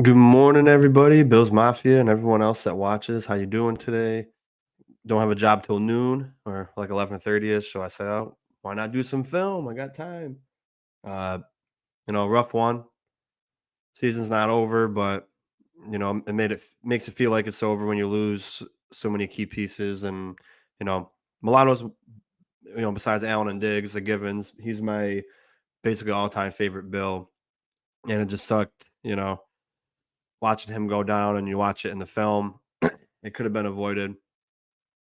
Good morning, everybody. Bills Mafia and everyone else that watches. How you doing today? Don't have a job till noon or like 11:30ish, so I said, "Oh, why not do some film? I got time." Uh, rough one. Season's not over, but it makes it feel like it's over when you lose so many key pieces. And Milano's, besides Allen and Diggs, the Givens, he's my basically all-time favorite Bill, and it just sucked. Watching him go down, and you watch it in the film, it could have been avoided.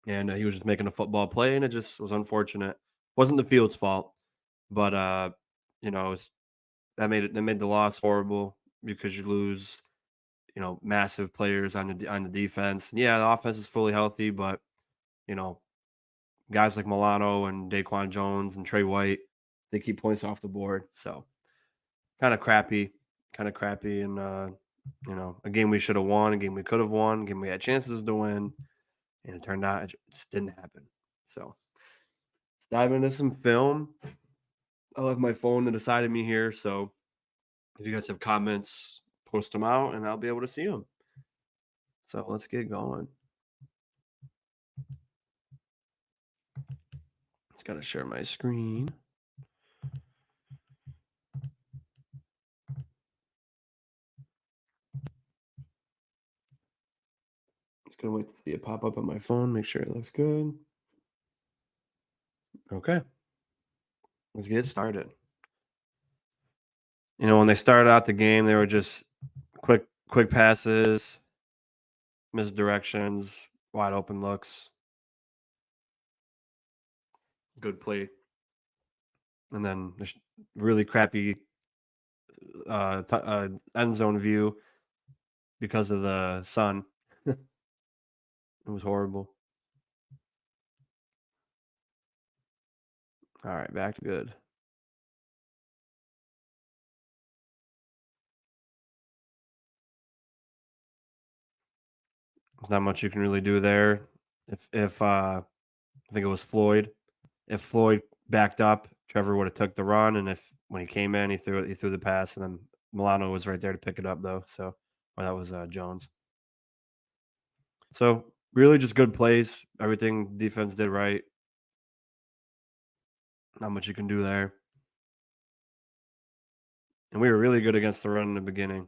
And he was just making a football play, and it just was unfortunate. Wasn't the field's fault, but it was, that made the loss horrible because you lose, massive players on the defense. Yeah, the offense is fully healthy, but you know, guys like Milano and Daquan Jones and Trey White, they keep points off the board. So kind of crappy, and a game we should have won, a game we could have won, a game we had chances to win, and it turned out it just didn't happen. So let's dive into some film. I'll have my phone to the side of me here, so if you guys have comments, post them out, and I'll be able to see them. So let's get going. Just gotta share my screen. Just gonna wait to see it pop up on my phone, make sure it looks good. Okay, let's get started. When they started out the game, they were just quick passes, misdirections, wide open looks, good play, and then the really crappy end zone view because of the sun. It was horrible. All right, back to good. There's not much you can really do there. If I think it was Floyd. If Floyd backed up, Trevor would have took the run, and if when he came in, he threw the pass, and then Milano was right there to pick it up though. So, or that was Jones. So really, just good plays. Everything defense did right. Not much you can do there. And we were really good against the run in the beginning.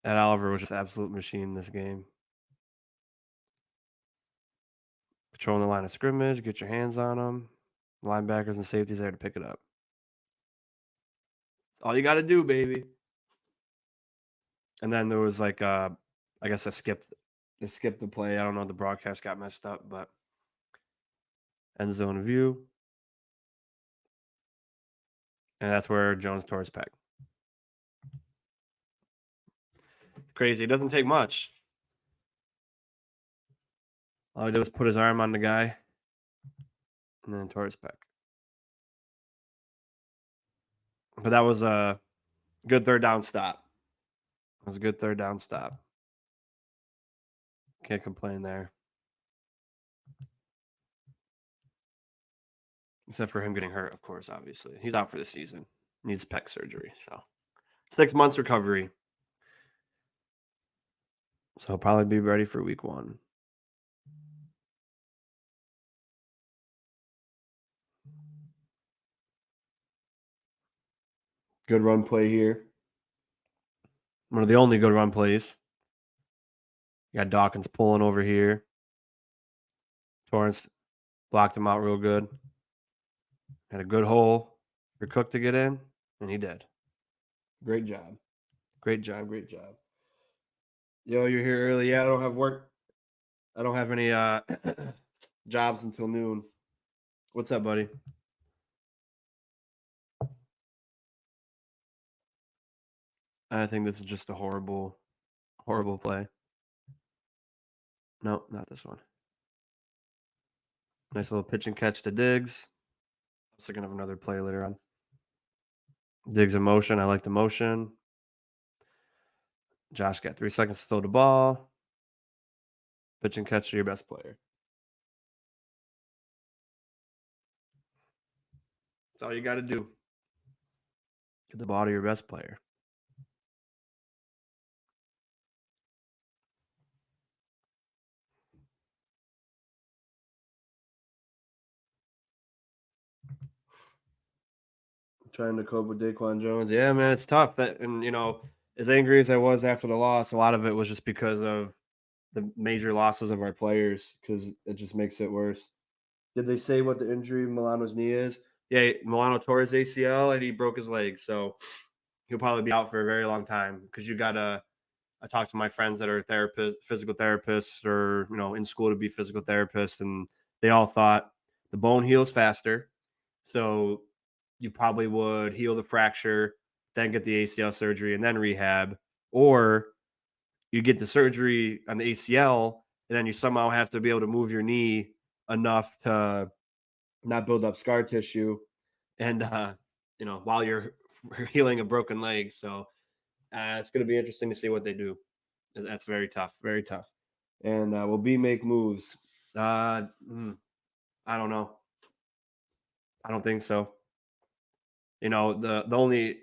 Ed Oliver was just absolute machine in this game. Controlling the line of scrimmage, get your hands on them. Linebackers and safeties there to pick it up. That's all you got to do, baby. And then there was like, I guess they skipped the play. I don't know. The broadcast got messed up, but end zone view. And that's where Jones tore his pec. It's crazy. It doesn't take much. All he did was put his arm on the guy and then tore his pec. But that was a good third down stop. It was a good third down stop. Can't complain there. Except for him getting hurt, of course, obviously. He's out for the season. Needs pec surgery. So 6 months recovery. So he'll probably be ready for week 1. Good run play here. One of the only good run plays. You got Dawkins pulling over here. Torrance blocked him out real good. Had a good hole for Cook to get in, and he did. Great job. Great job. Yo, you're here early. Yeah, I don't have work. I don't have any jobs until noon. What's up, buddy? I think this is just a horrible play. No, not this one. Nice little pitch and catch to Diggs. I'm also gonna have another play later on. Diggs in motion. I like the motion. Josh got 3 seconds to throw the ball. Pitch and catch to your best player. That's all you gotta do. Get the ball to your best player. Trying to cope with Daquan Jones. Yeah, man, it's tough. That and as angry as I was after the loss, a lot of it was just because of the major losses of our players, because it just makes it worse. Did they say what the injury Milano's knee is? Yeah, Milano tore his ACL and he broke his leg, so he'll probably be out for a very long time. Because you gotta, I talked to my friends that are physical therapists, or in school to be physical therapists, and they all thought the bone heals faster, so you probably would heal the fracture, then get the ACL surgery, and then rehab, or you get the surgery on the ACL, and then you somehow have to be able to move your knee enough to not build up scar tissue, and while you're healing a broken leg. So it's going to be interesting to see what they do. That's very tough, very tough. And will B make moves? Uh, mm, I don't know. I don't think so. The only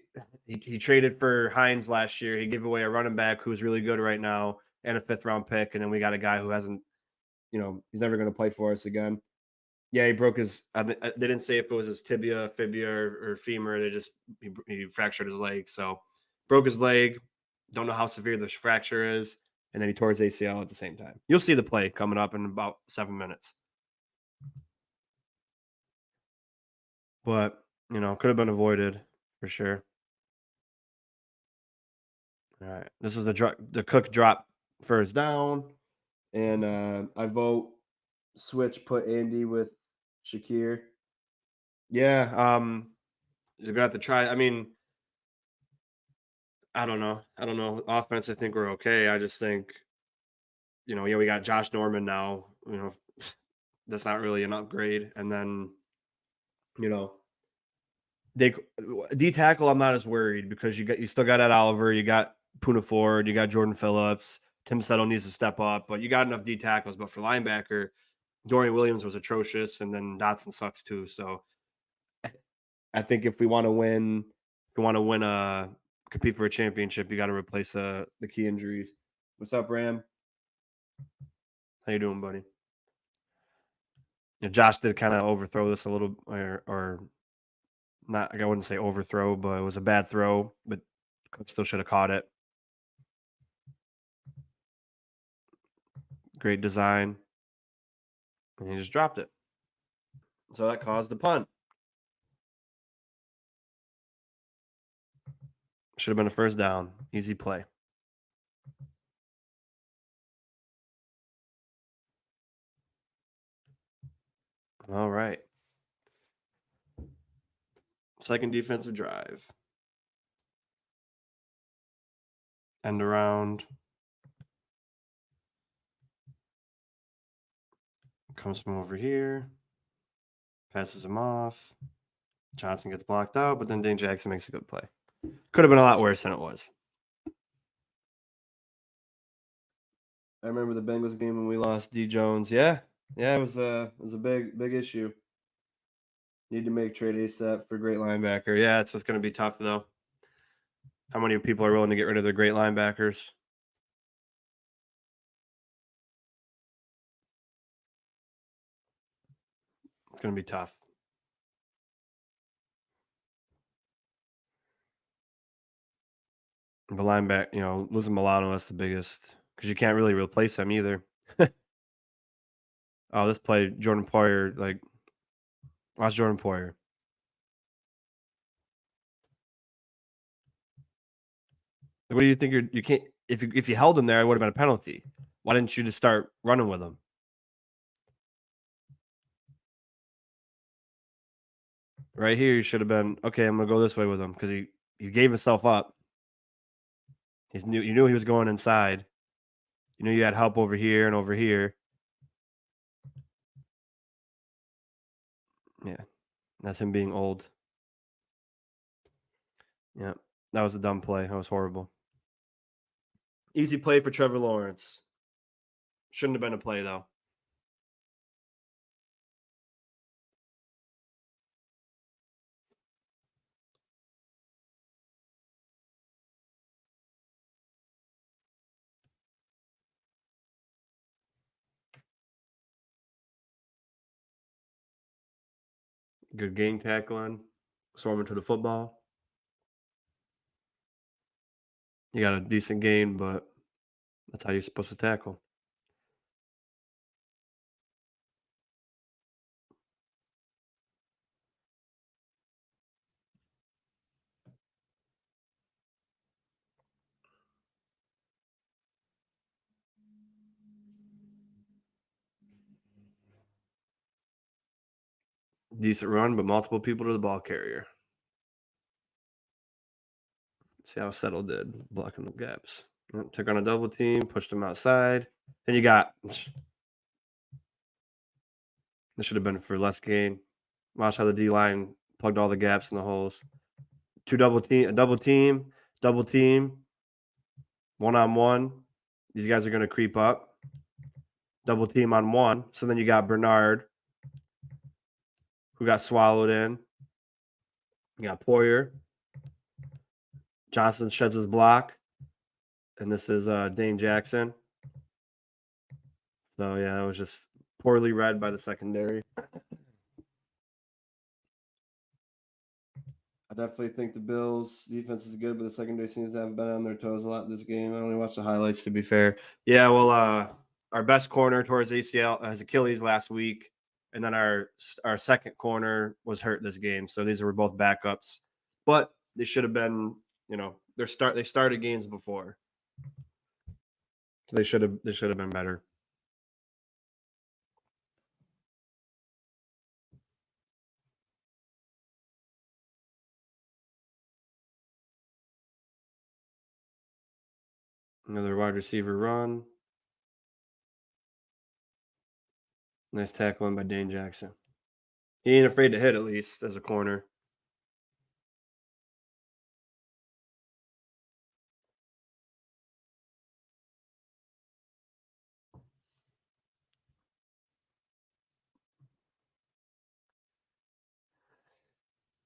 he traded for Hines last year. He gave away a running back who's really good right now and a fifth round pick, and then we got a guy who hasn't. He's never going to play for us again. Yeah, he broke his. They didn't say if it was his tibia, fibia, or femur. They just he fractured his leg. So broke his leg. Don't know how severe the fracture is, and then he tore his ACL at the same time. You'll see the play coming up in about 7 minutes. But could have been avoided for sure. All right, this is the Cook drop first down, and I vote switch, put Andy with Shakir. Yeah, you're gonna have to try. I mean, I don't know. I don't know. Offense, I think we're okay. I just think, yeah, we got Josh Norman now. That's not really an upgrade. And then, you know, they D tackle. I'm not as worried because you still got Ed Oliver, you got Puna Ford, you got Jordan Phillips. Tim Settle needs to step up, but you got enough D tackles. But for linebacker, Dorian Williams was atrocious, and then Dotson sucks too. So I think if we want to win, compete for a championship, you got to replace the key injuries. What's up, Ram? How you doing, buddy? Josh did kind of overthrow this a little, or not. I wouldn't say overthrow, but it was a bad throw. But Cook still should have caught it. Great design, and he just dropped it. So that caused the punt. Should have been a first down. Easy play. All right. Second defensive drive. End around. Comes from over here. Passes him off. Johnson gets blocked out, but then Dane Jackson makes a good play. Could have been a lot worse than it was. I remember the Bengals game when we lost D Jones. Yeah, yeah, it was a big issue. Need to make trade ASAP for great linebacker. Yeah, it's going to be tough though. How many people are willing to get rid of their great linebackers? It's going to be tough. The linebacker, losing Milano is the biggest because you can't really replace him either. Oh, this play, Jordan Poyer, watch Jordan Poyer. What do you think? You can't if you held him there, it would have been a penalty. Why didn't you just start running with him? Right here, you should have been okay. I'm gonna go this way with him because he gave himself up. You knew he was going inside. You knew you had help over here and over here. Yeah, that's him being old. Yeah, that was a dumb play. That was horrible. Easy play for Trevor Lawrence. Shouldn't have been a play though. Good gang tackling. Swarming to the football. You got a decent gain, but that's how you're supposed to tackle. Decent run, but multiple people to the ball carrier. See how Settle did blocking the gaps. Yep, took on a double team, pushed him outside. Then you got this should have been for less gain. Watch how the D line plugged all the gaps in the holes. A double team, 1-on-1. These guys are going to creep up. Double team on one. So then you got Bernard, who got swallowed in. You got Poyer. Johnson sheds his block. And this is Dane Jackson. So, yeah, it was just poorly read by the secondary. I definitely think the Bills' defense is good, but the secondary seems to have been on their toes a lot in this game. I only watched the highlights, to be fair. Yeah, well, our best corner towards ACL has Achilles last week, and then our second corner was hurt this game. So these were both backups, but they should have been, they started games before, so they should have been better. Another wide receiver run. Nice tackling by Dane Jackson. He ain't afraid to hit, at least as a corner.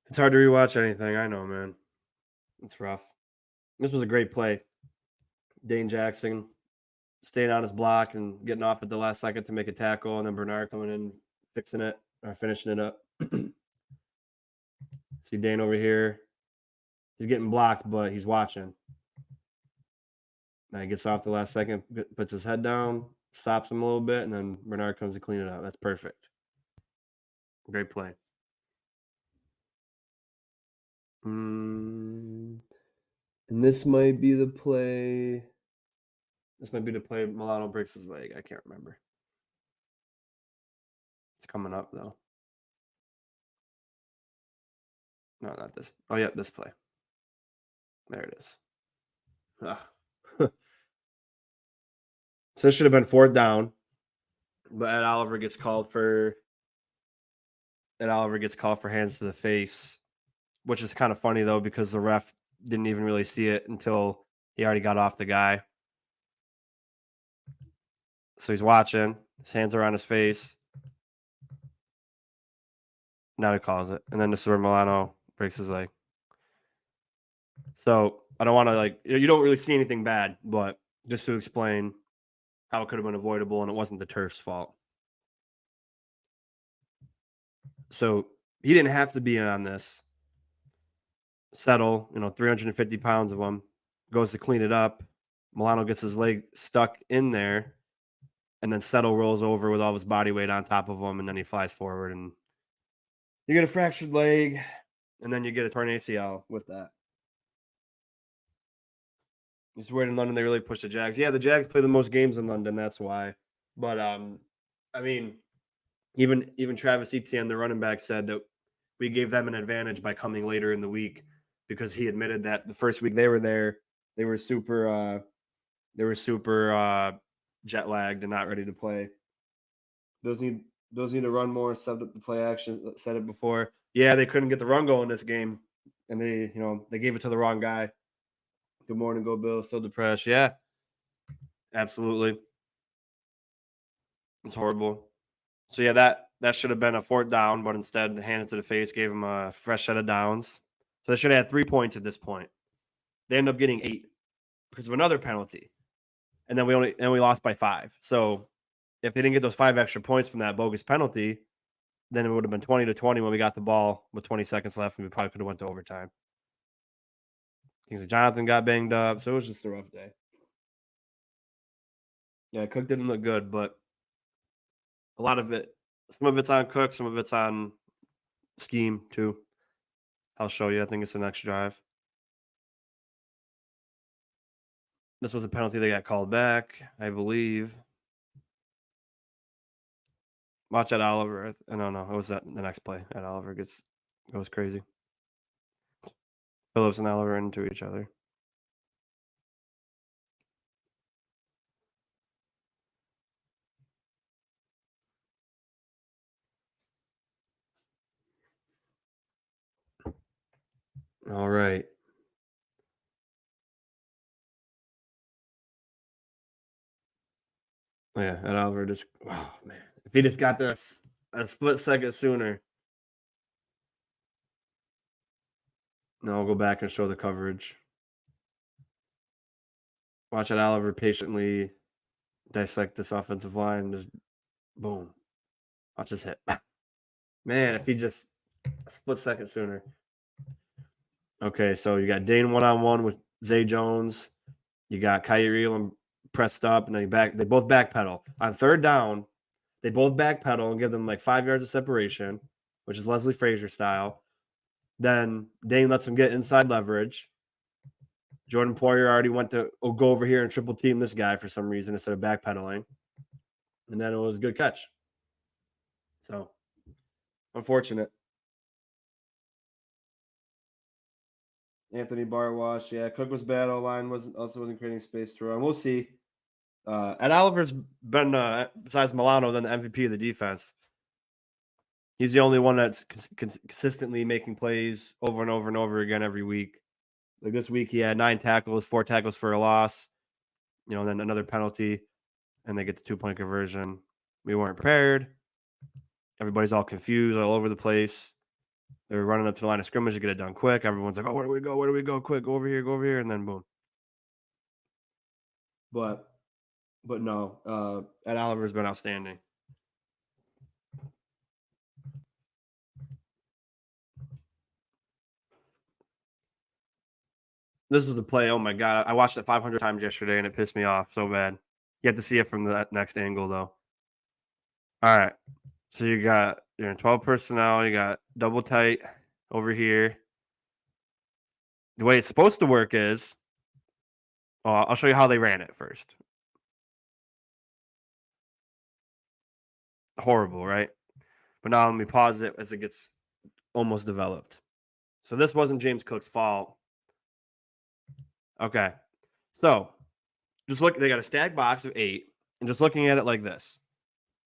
It's hard to rewatch anything. I know, man. It's rough. This was a great play. Dane Jackson staying on his block and getting off at the last second to make a tackle, and then Bernard coming in, fixing it or finishing it up. See Dane over here. He's getting blocked, but he's watching. Now he gets off the last second, puts his head down, stops him a little bit, and then Bernard comes to clean it up. That's perfect. Great play. And this might be the play. This might be the play Milano breaks his leg. I can't remember. It's coming up, though. No, not this. Oh, yeah, this play. There it is. So this should have been fourth down, but Ed Oliver gets called for hands to the face, which is kind of funny though because the ref didn't even really see it until he already got off the guy. So he's watching. His hands are on his face. Now he calls it, and then this is where Milano breaks his leg. So I don't want to you don't really see anything bad, but just to explain how it could have been avoidable, and it wasn't the turf's fault. So he didn't have to be in on this. Settle, 350 pounds of him, goes to clean it up. Milano gets his leg stuck in there, and then Settle rolls over with all his body weight on top of him, and then he flies forward, and you get a fractured leg, and then you get a torn ACL with that. It's weird in London they really push the Jags. Yeah, the Jags play the most games in London, that's why. But I mean, even Travis Etienne, the running back, said that we gave them an advantage by coming later in the week because he admitted that the first week they were there, they were super jet lagged and not ready to play. Those need to run more, set up the play action, said it before. Yeah, they couldn't get the run going this game, and they gave it to the wrong guy. Good morning, go Bills. So depressed. Yeah, Absolutely. It's horrible. So yeah, that should have been a fourth down, but instead handed to the face, gave him a fresh set of downs. So they should have had 3 points at this point. They end up getting 8 because of another penalty. And then we lost by 5. So if they didn't get those 5 extra points from that bogus penalty, then it would have been 20-20 when we got the ball with 20 seconds left, and we probably could have went to overtime. Kingsley Jonathan got banged up, so it was just a rough day. Yeah, Cook didn't look good, but a lot of it, some of it's on Cook, some of it's on scheme too. I'll show you. I think it's the next drive. This was a penalty that got called back, I believe. Watch that Oliver. No, it was that the next play. That Oliver goes crazy. Phillips and Oliver into each other. All right. Oh, yeah, that Oliver just. Oh man, if he just got there a split second sooner. Now I'll go back and show the coverage. Watch that Oliver patiently dissect this offensive line. Just boom. Watch this hit. Man, if he just a split second sooner. Okay, so you got Dane one-on-one with Zay Jones. You got Kyrie Elam pressed up, and then they both backpedal. On third down, they both backpedal and give them like 5 yards of separation, which is Leslie Frazier style. Then Dane lets him get inside leverage. Jordan Poyer already went to go over here and triple team this guy for some reason instead of backpedaling. And then it was a good catch. So, unfortunate. Anthony Barwash, yeah. Cook was bad. O-line wasn't creating space to run. We'll see. Ed Oliver's been, besides Milano, then the MVP of the defense. He's the only one that's consistently making plays over and over and over again every week. Like this week, he had 9 tackles, 4 tackles for a loss, then another penalty, and they get the 2-point conversion. We weren't prepared. Everybody's all confused, all over the place. They were running up to the line of scrimmage to get it done quick. Everyone's like, "Oh, where do we go? Where do we go? Quick, go over here," and then boom. But no, Ed Oliver's been outstanding. This was the play. Oh my god, I watched it 500 times yesterday, and it pissed me off so bad. You have to see it from that next angle, though. All right, so you're in 12 personnel. You got double tight over here. The way it's supposed to work is, I'll show you how they ran it first. Horrible, right? But now let me pause it as it gets almost developed. So this wasn't James Cook's fault. Okay, so just look. They got a stacked box of 8, and just looking at it like this,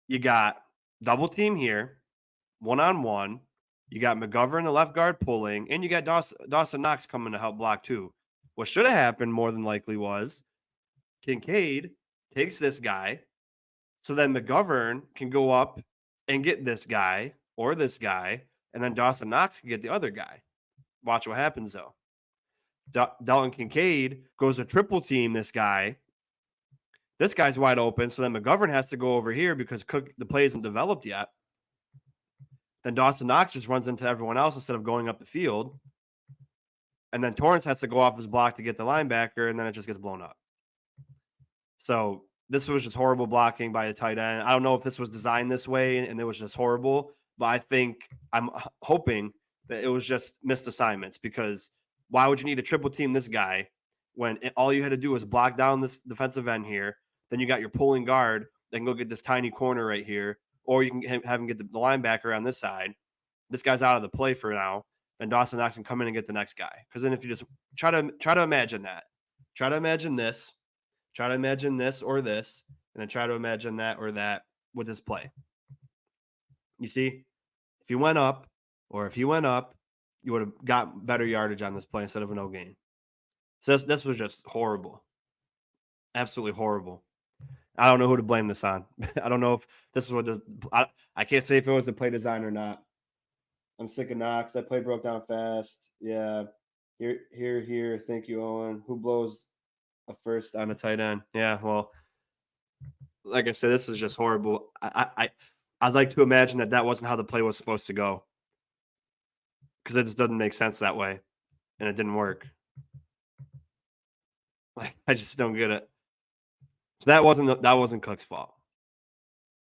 you got double team here, 1-on-1. You got McGovern, the left guard, pulling, and you got Dawson Knox coming to help block too. What should have happened more than likely was Kincaid takes this guy, so then McGovern can go up and get this guy or this guy, and then Dawson Knox can get the other guy. Watch what happens though. Dalton Kincaid goes to triple team this guy. This guy's wide open, so then McGovern has to go over here because the play isn't developed yet. Then Dawson Knox just runs into everyone else instead of going up the field. And then Torrance has to go off his block to get the linebacker, and then it just gets blown up. So this was just horrible blocking by the tight end. I don't know if this was designed this way and it was just horrible, but I'm hoping that it was just missed assignments, because why would you need to triple team this guy when all you had to do was block down this defensive end here? Then you got your pulling guard that can go get this tiny corner right here, or you can have him get the linebacker on this side. This guy's out of the play for now. Then Dawson Knox can come in and get the next guy. Because then if you just try to imagine that, try to imagine this, try to imagine this or this, and then try to imagine that or that with this play. You see, if you went up, you would have got better yardage on this play instead of a no gain. So this was just horrible. Absolutely horrible. I don't know who to blame this on. I don't know if this is what this. I can't say if it was the play design or not. I'm sick of Knox. That play broke down fast. Yeah. Here. Thank you, Owen. Who blows a first on a tight end? Yeah. Well, like I said, this is just horrible. I'd like to imagine that that wasn't how the play was supposed to go because it just doesn't make sense that way, and it didn't work. Like I just don't get it. So that wasn't Cook's fault.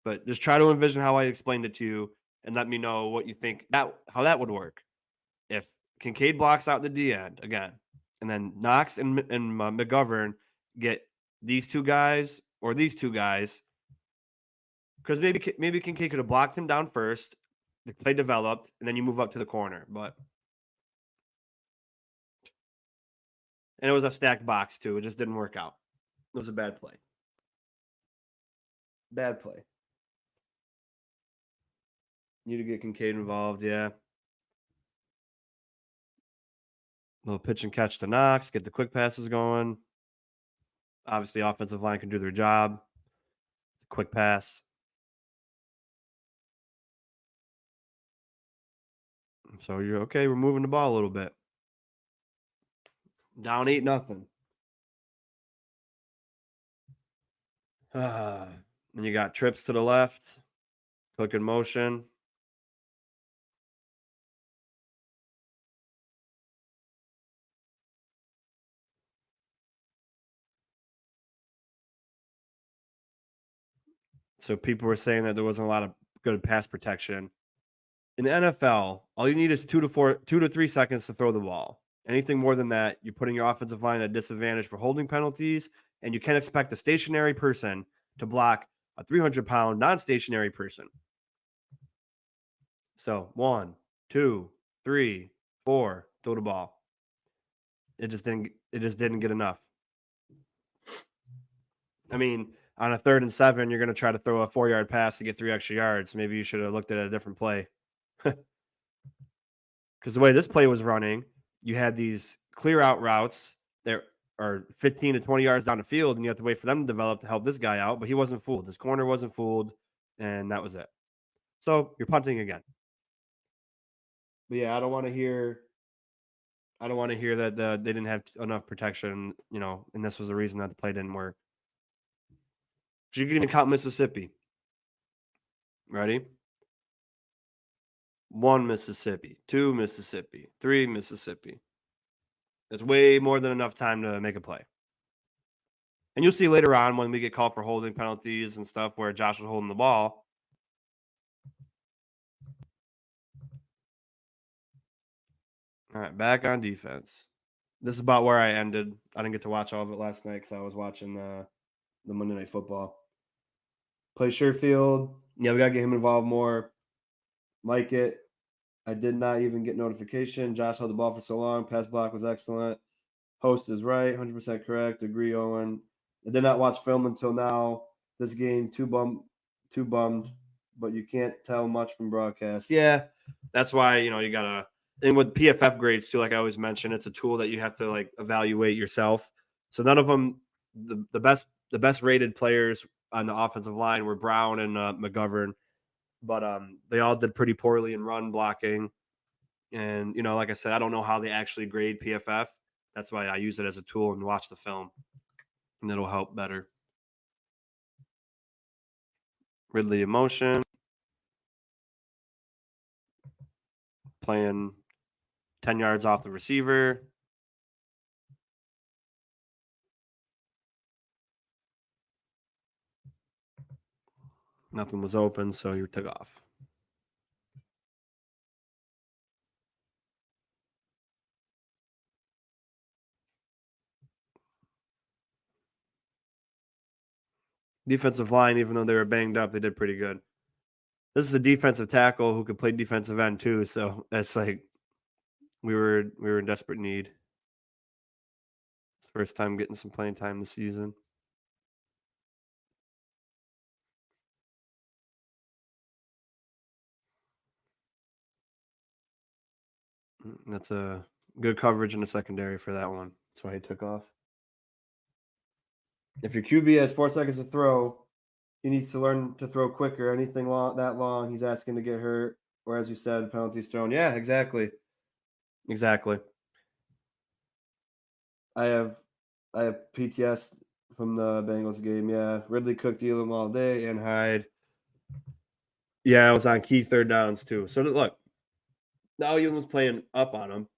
But just try to envision how I explained it to you, and let me know what you think that how that would work. If Kincaid blocks out the D end again, and then Knox and McGovern get these two guys or these two guys, because maybe Kincaid could have blocked him down first, the play developed, and then you move up to the corner. But and it was a stacked box too. It just didn't work out. It was a bad play. Bad play. Need to get Kincaid involved. Yeah, little pitch and catch to Knox. Get the quick passes going. Obviously, offensive line can do their job. Quick pass. So you're okay. We're moving the ball a little bit. Down 8-0. Then you got trips to the left, Cook in motion. So people were saying that there wasn't a lot of good pass protection. In the NFL, all you need is 2 to 3 seconds to throw the ball. Anything more than that, you're putting your offensive line at a disadvantage for holding penalties, and you can't expect a stationary person to block a 300-pound non-stationary person. So 1, 2, 3, 4, throw the ball. It just didn't. It just didn't get enough. I mean, on a 3rd and 7, you're going to try to throw a 4-yard pass to get 3 extra yards. Maybe you should have looked at a different play. Because the way this play was running, you had these clear out routes that are 15 to 20 yards down the field, and you have to wait for them to develop to help this guy out. But he wasn't fooled. His corner wasn't fooled, and that was it. So you're punting again. But yeah, I don't want to hear. I don't want to hear that they didn't have enough protection, and this was the reason that the play didn't work. You can even count Mississippi. Ready? 1 Mississippi, 2 Mississippi, 3 Mississippi. It's way more than enough time to make a play. And you'll see later on when we get called for holding penalties and stuff where Josh was holding the ball. All right, back on defense. This is about where I ended. I didn't get to watch all of it last night because I was watching the Monday Night Football. Play Sherfield. Yeah, we got to get him involved more. Like it. I did not even get notification. Josh held the ball for so long. Pass block was excellent. Host is right. 100% correct. Agree, Owen. I did not watch film until now. This game, too bummed, but you can't tell much from broadcast. Yeah, that's why you gotta. And with PFF grades too, like I always mention, it's a tool that you have to like evaluate yourself. So none of them, the best rated players on the offensive line were Brown and McGovern, but they all did pretty poorly in run blocking. And like I said, I don't know how they actually grade PFF. That's why I use it as a tool and watch the film, and it'll help better. Ridley in motion, playing 10 yards off the receiver. Nothing was open, so you took off. Defensive line, even though they were banged up, they did pretty good. This is a defensive tackle who could play defensive end too, so that's like we were in desperate need. It's first time getting some playing time this season. That's a good coverage in the secondary for that one. That's why he took off. If your QB has 4 seconds to throw, he needs to learn to throw quicker. Anything that long, he's asking to get hurt, or as you said, penalties thrown. Yeah, exactly. Exactly. I have I have PTS from the Bengals game. Yeah, Ridley cooked Elam all day and Hyde. Yeah, I was on key third downs too. So look, now Elam's playing up on him,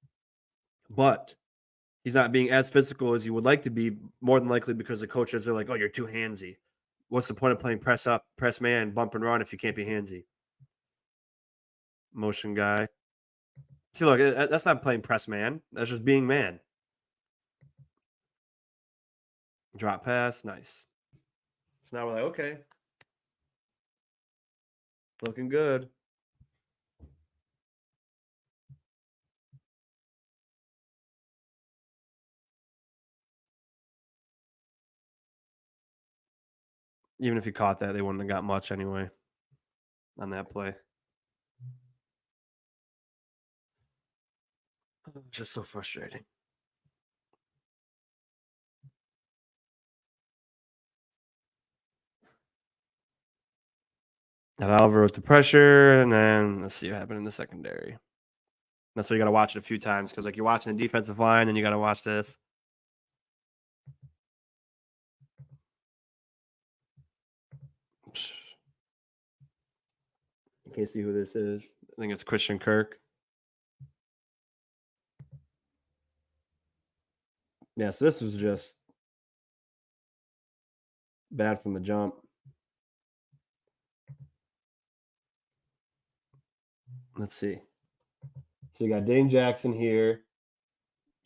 but he's not being as physical as you would like to be. More than likely because the coaches are like, "Oh, you're too handsy. What's the point of playing press up, press man, bump and run if you can't be handsy?" Motion guy. See, look, that's not playing press man. That's just being man. Drop pass, nice. So now we're like, okay, looking good. Even if he caught that, they wouldn't have got much anyway on that play. Just so frustrating. Got Oliver with the pressure, and then let's see what happened in the secondary. That's why you got to watch it a few times because, like, you're watching the defensive line, and you got to watch this. You can't see who this is. I think it's Christian Kirk. Yeah, so this was just bad from the jump. Let's see. So you got Dane Jackson here.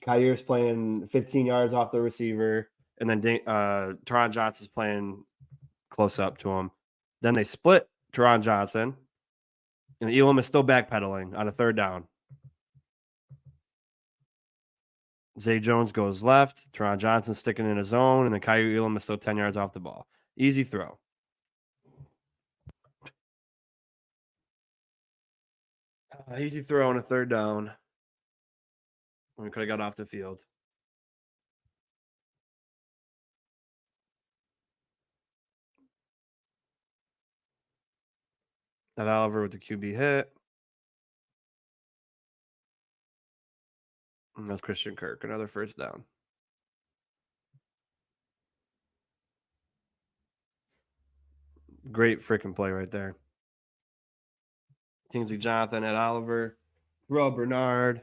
Kyer's playing 15 yards off the receiver, and then Teron Johnson's playing close up to him. Then they split Teron Johnson, and Elam is still backpedaling on a third down. Zay Jones goes left. Teron Johnson sticking in his zone, and then Kyer Elam is still 10 yards off the ball. Easy throw. Easy throw on a third down. We could have got off the field. That Oliver with the QB hit. And that's Christian Kirk. Another first down. Great freaking play right there. Kingsley Jonathan at Oliver. Throw Bernard.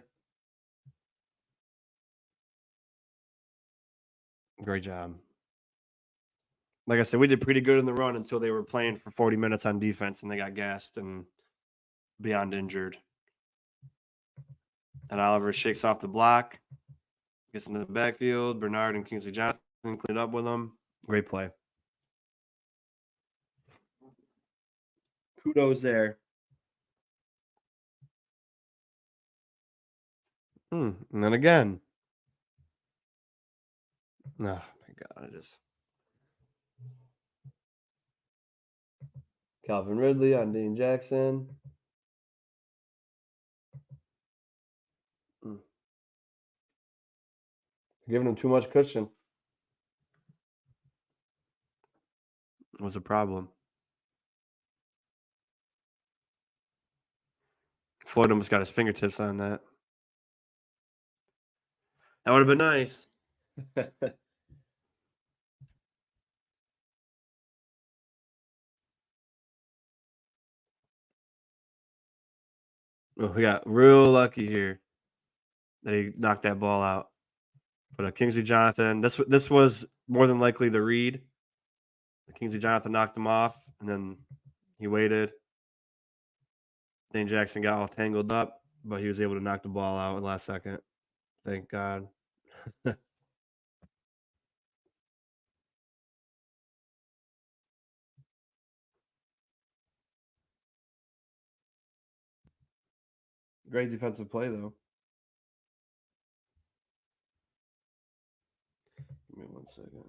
Great job. Like I said, we did pretty good in the run until they were playing for 40 minutes on defense and they got gassed and beyond injured. And Oliver shakes off the block, gets in the backfield. Bernard and Kingsley Johnson clean up with him. Great play. Kudos there. And then again. Oh my God, I just Calvin Ridley on Dane Jackson. Giving him too much cushion. It was a problem. Floyd almost got his fingertips on that. That would have been nice. We got real lucky here that he knocked that ball out. But Kingsley Jonathan, this was more than likely the read. Kingsley Jonathan knocked him off, and then he waited. Dane Jackson got all tangled up, but he was able to knock the ball out in the last second. Thank God. Great defensive play, though. Give me 1 second.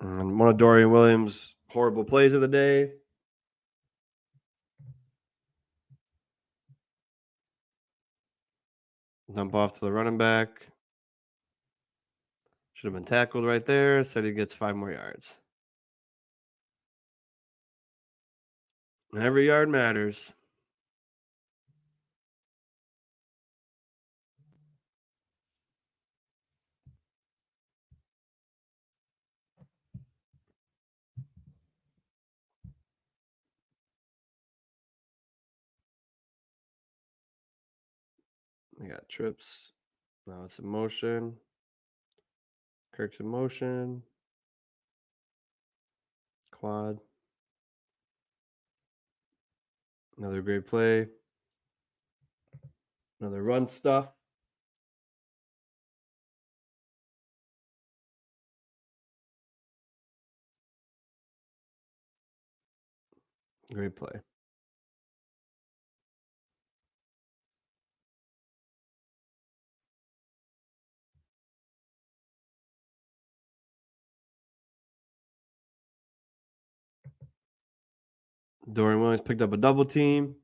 And one of Dorian Williams' horrible plays of the day. Dump off to the running back. Should have been tackled right there. Said he gets 5 more yards. And every yard matters. We got trips. Now it's in motion. Kirk's in motion. Quad. Another great play. Another run stuff. Great play. Dorian Williams picked up a double team,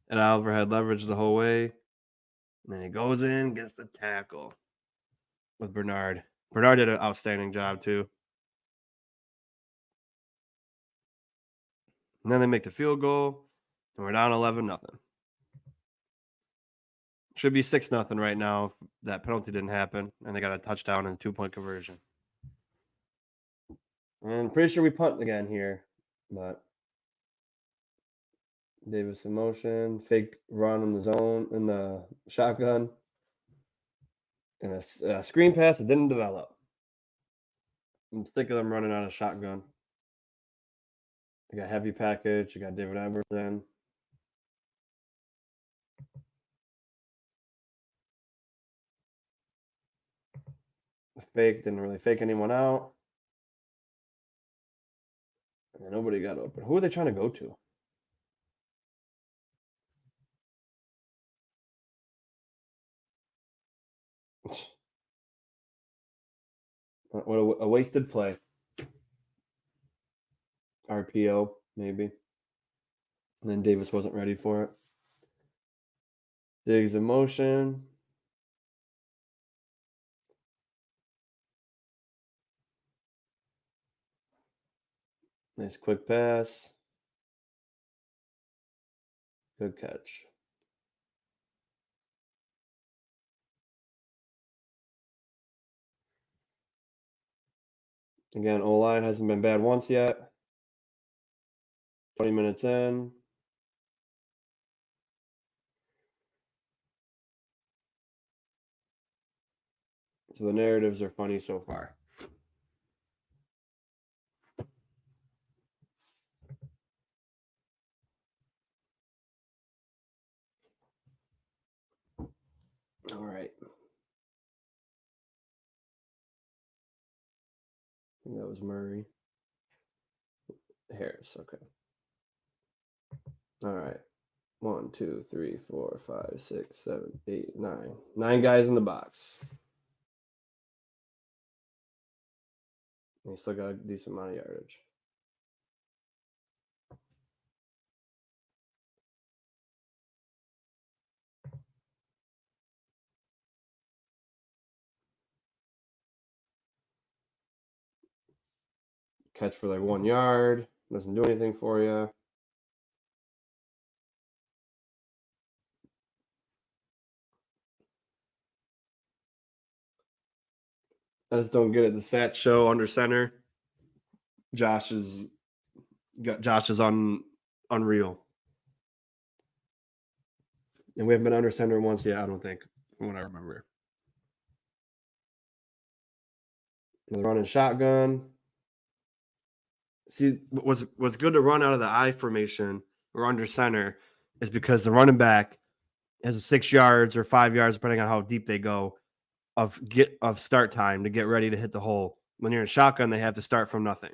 and Oliver had leverage the whole way. And then he goes in, gets the tackle with Bernard. Bernard did an outstanding job too. And then they make the field goal, and we're down 11-0. Should be 6-0 right now if that penalty didn't happen, and they got a touchdown and 2-point conversion. And pretty sure we punt again here, but Davis in motion, fake run in the zone, in the shotgun, and a screen pass that didn't develop. I'm sick of them running out of shotgun. You got heavy package. You got David Emerson. The fake didn't really fake anyone out. And nobody got open. Who are they trying to go to? What a wasted play. RPO, maybe. And then Davis wasn't ready for it. Diggs in motion. Nice quick pass. Good catch. Again, O-line hasn't been bad once yet. 20 minutes in. So the narratives are funny so far. All right. I think that was Murray. Harris, okay. All right. 1, 2, 3, 4, 5, 6, 7, 8, 9. 9 guys in the box. And he still got a decent amount of yardage. Catch for like 1 yard. Doesn't do anything for you. I just don't get it. The stats show under center. Josh is unreal. And we haven't been under center once yet, I don't think, from what I remember. They're running shotgun. See, what's good to run out of the I formation or under center is because the running back has 6 yards or 5 yards, depending on how deep they go, of start time to get ready to hit the hole. When you're in shotgun, they have to start from nothing.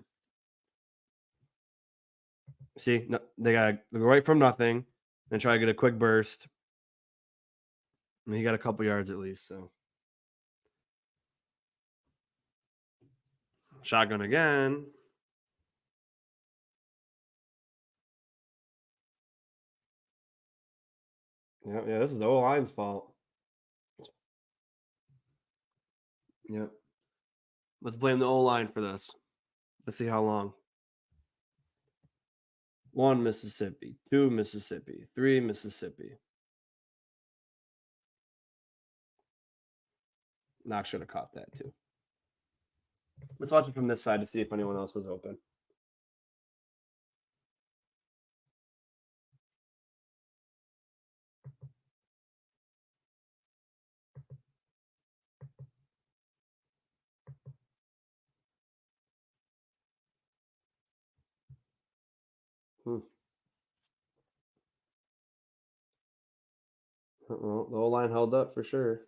See, no, they got to go right from nothing and try to get a quick burst. And he got a couple yards at least. So shotgun again. Yeah, this is the O line's fault. Yep. Let's blame the O-line for this. Let's see how long. 1 Mississippi, 2 Mississippi, 3 Mississippi. Knox should have caught that too. Let's watch it from this side to see if anyone else was open. Hmm. Well, the O-line held up for sure.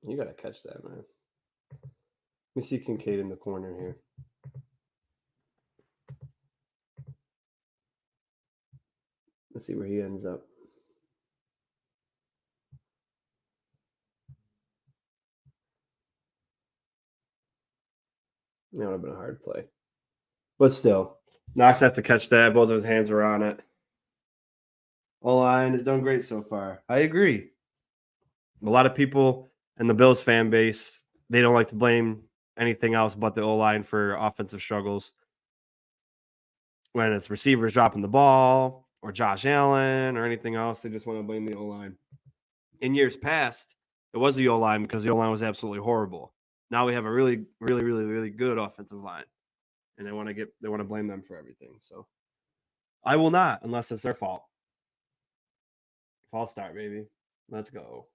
You got to catch that, man. Let me see Kincaid in the corner here. Let's see where he ends up. That would have been a hard play. But still, Knox has to catch that. Both of his hands were on it. O-line has done great so far. I agree. A lot of people in the Bills fan base, they don't like to blame anything else but the O-line for offensive struggles. When it's receivers dropping the ball or Josh Allen or anything else, they just want to blame the O-line. In years past, it was the O-line because the O-line was absolutely horrible. Now we have a really, really, really, really good offensive line, and they want to blame them for everything. So I will not, unless it's their fault. False start, baby. Let's go.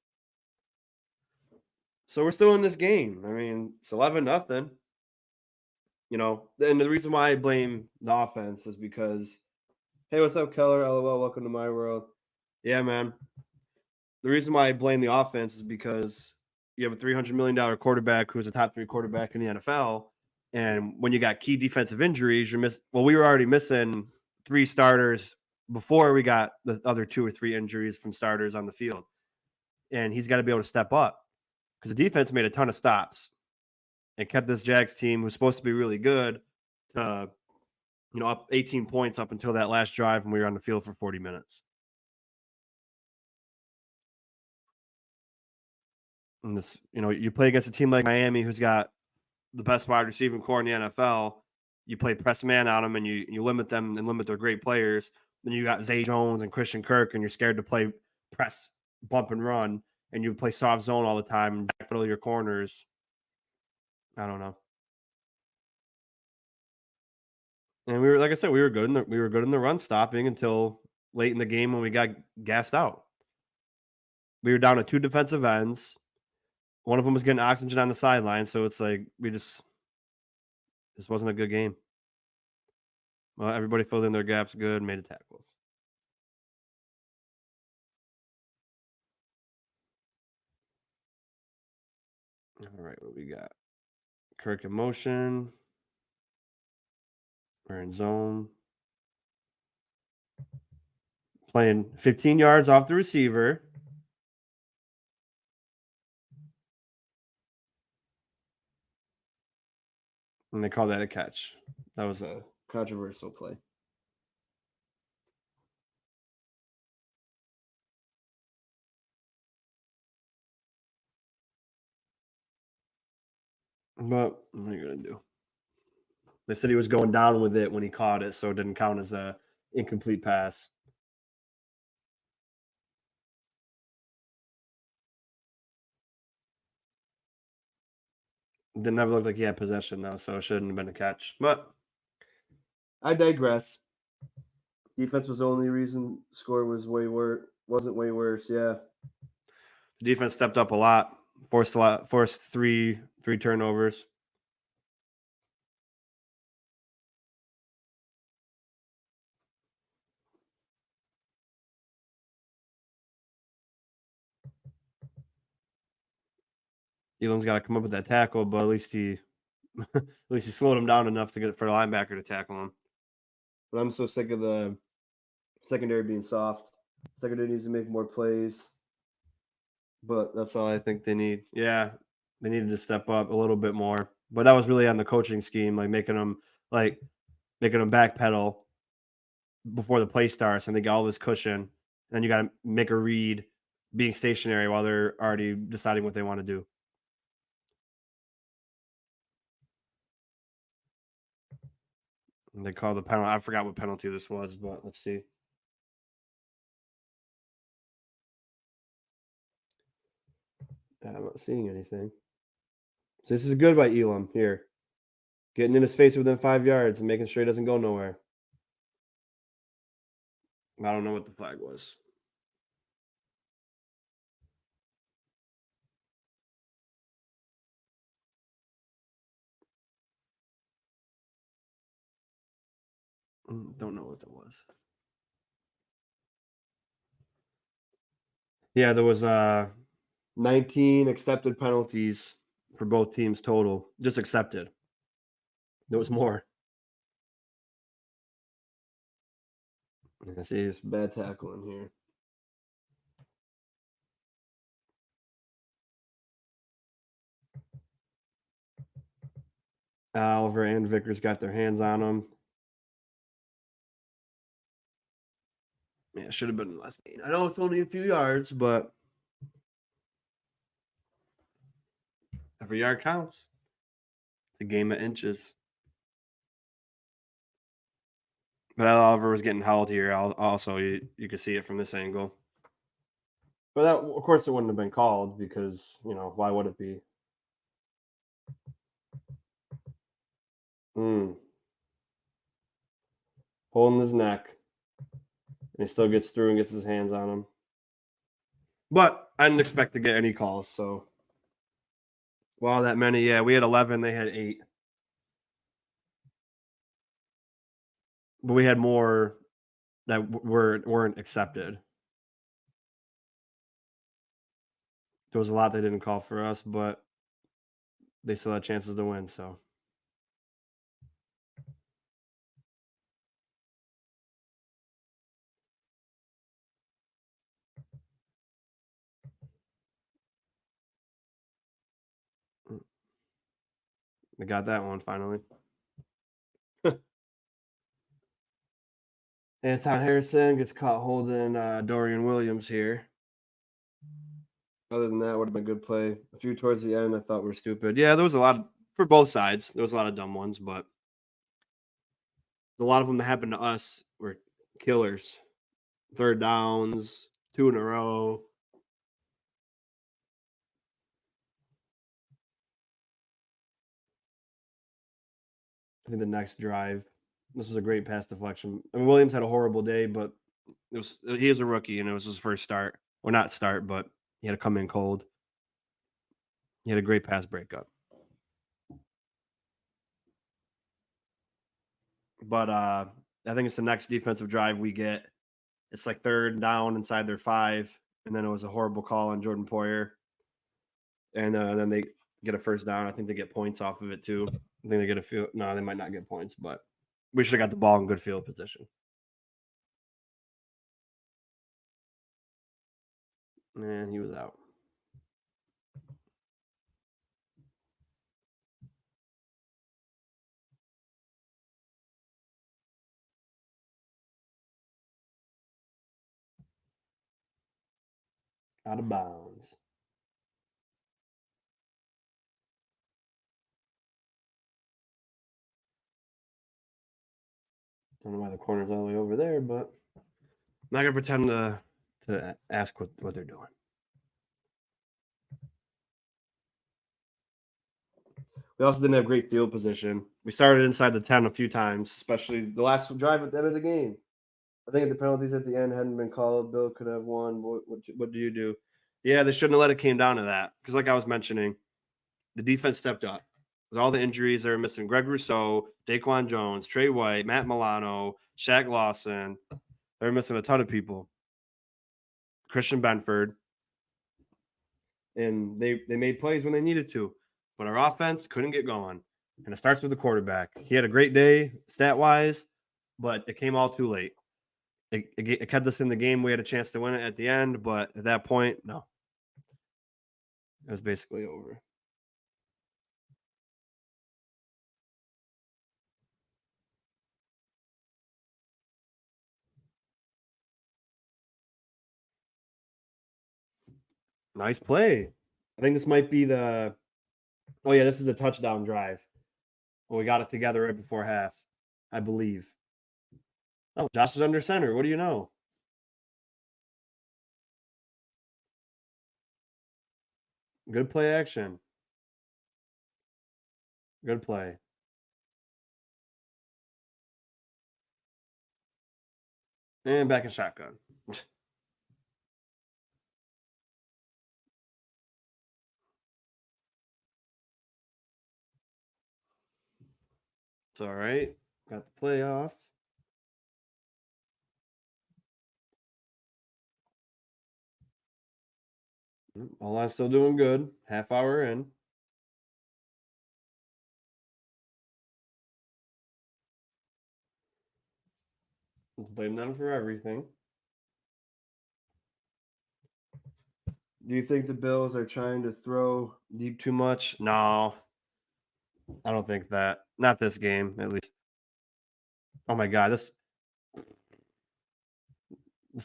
So we're still in this game. I mean, it's 11-0. You know, and the reason why I blame the offense is because, hey, what's up, Keller? LOL, welcome to my world. Yeah, man. The reason why I blame the offense is because you have a $300 million quarterback who's a top 3 quarterback in the NFL. And when you got key defensive injuries, we were already missing 3 starters before we got the other 2 or 3 injuries from starters on the field. And he's got to be able to step up because the defense made a ton of stops and kept this Jags team, who's supposed to be really good, to up 18 points up until that last drive when we were on the field for 40 minutes. And this, you play against a team like Miami, who's got the best wide receiving core in the NFL. You play press man on them, and you limit them and limit their great players. Then you got Zay Jones and Christian Kirk, and you're scared to play press, bump and run, and you play soft zone all the time and backfill your corners. I don't know. And like I said, we were good in the run stopping until late in the game when we got gassed out. We were down to 2 defensive ends. One of them was getting oxygen on the sideline, so it's like this wasn't a good game. Well, everybody filled in their gaps good, made a tackles. All right, what we got? Kirk in motion. We're in zone. Playing 15 yards off the receiver. And they call that a catch. That was a controversial play. But what are you going to do? They said he was going down with it when he caught it, so it didn't count as a incomplete pass. It didn't ever look like he had possession, though, so it shouldn't have been a catch. But I digress. Defense was the only reason score was wasn't way worse. Yeah, the defense stepped up a lot, forced three turnovers. Elam's got to come up with that tackle, but at least he slowed him down enough for the linebacker to tackle him. But I'm so sick of the secondary being soft. Secondary needs to make more plays. But that's all I think they need. Yeah, they needed to step up a little bit more. But that was really on the coaching scheme, making them backpedal before the play starts, and they get all this cushion. Then you got to make a read, being stationary while they're already deciding what they want to do. And they call the penalty. I forgot what penalty this was, but let's see. I'm not seeing anything. So this is good by Elam here, getting in his face within 5 yards and making sure he doesn't go nowhere. I don't know what the flag was. Don't know what that was. Yeah, there was 19 accepted penalties for both teams total, just accepted. There was more. I see it's bad tackling here. Oliver and Vickers got their hands on him. Yeah, it should have been less gain. I know it's only a few yards, but every yard counts. It's a game of inches. But Oliver was getting held here. Also, you could see it from this angle. But that, of course, it wouldn't have been called because why would it be? Mm. Holding his neck, and he still gets through and gets his hands on him. But I didn't expect to get any calls. So, wow, that many. Yeah, we had 11. They had 8. But we had more that weren't accepted. There was a lot they didn't call for us, but they still had chances to win. So they got that one finally. Anton Harrison gets caught holding Dorian Williams here. Other than that, would have been a good play. A few towards the end, I thought were stupid. Yeah, there was a lot for both sides. There was a lot of dumb ones, but a lot of them that happened to us were killers. Third downs, 2 in a row. I think the next drive, this was a great pass deflection. I mean, Williams had a horrible day, but he is a rookie and it was his first start. Or not start, but he had to come in cold. He had a great pass breakup. But I think it's the next defensive drive we get. It's like third down inside their 5, and then it was a horrible call on Jordan Poyer, and then they get a first down. I think they get points off of it too. I think they get a field. No, they might not get points, but we should have got the ball in good field position. And he was out. Out of bounds. Don't know why the corner's all the way over there, but I'm not gonna pretend to ask what they're doing. We also didn't have great field position. We started inside the 10 a few times, especially the last drive at the end of the game. I think if the penalties at the end hadn't been called, Bill could have won. What do you do? Yeah, they shouldn't have let it came down to that because, like I was mentioning, the defense stepped up with all the injuries. They were missing Greg Rousseau, Daquan Jones, Trey White, Matt Milano, Shaq Lawson. They were missing a ton of people. Christian Benford, and they made plays when they needed to, but our offense couldn't get going. And it starts with the quarterback. He had a great day stat wise, but it came all too late. It kept us in the game. We had a chance to win it at the end, but at that point, no, it was basically over. Nice play. I think this might be the oh, yeah, this is a touchdown drive. Well, we got it together right before half, I believe. Oh, Josh is under center. What do you know? Good play action. Good play. And back in shotgun. It's all right. Got the play off. All line's still doing good. Half hour in. Let's blame them for everything. Do you think the Bills are trying to throw deep too much? No, I don't think that. Not this game, at least. Oh my god, this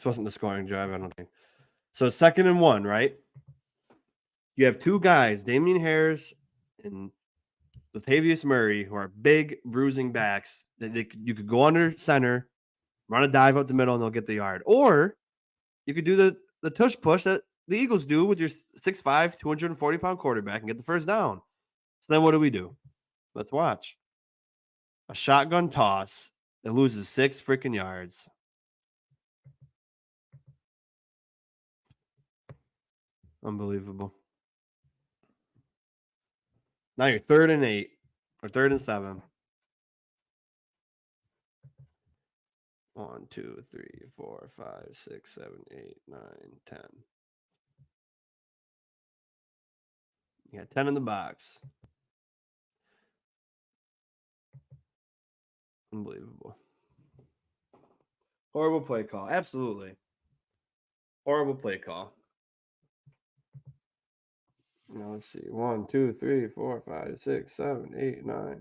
wasn't the scoring drive, I don't think. So 2nd and 1, right? You have two guys, Damian Harris and Latavius Murray, who are big bruising backs. You could go under center, run a dive up the middle, and they'll get the yard. Or you could do the tush push that the Eagles do with your 6'5", 240-pound quarterback and get the first down. So then what do? Let's watch. A shotgun toss that loses 6 freaking yards. Unbelievable. Now you're 3rd and 8 or 3rd and 7. 1, 2, 3, 4, 5, 6, 7, 8, 9, 10. You got 10 in the box. Unbelievable. Horrible play call. Absolutely. Horrible play call. Now let's see. 1, 2, 3, 4, 5, 6, 7, 8, 9.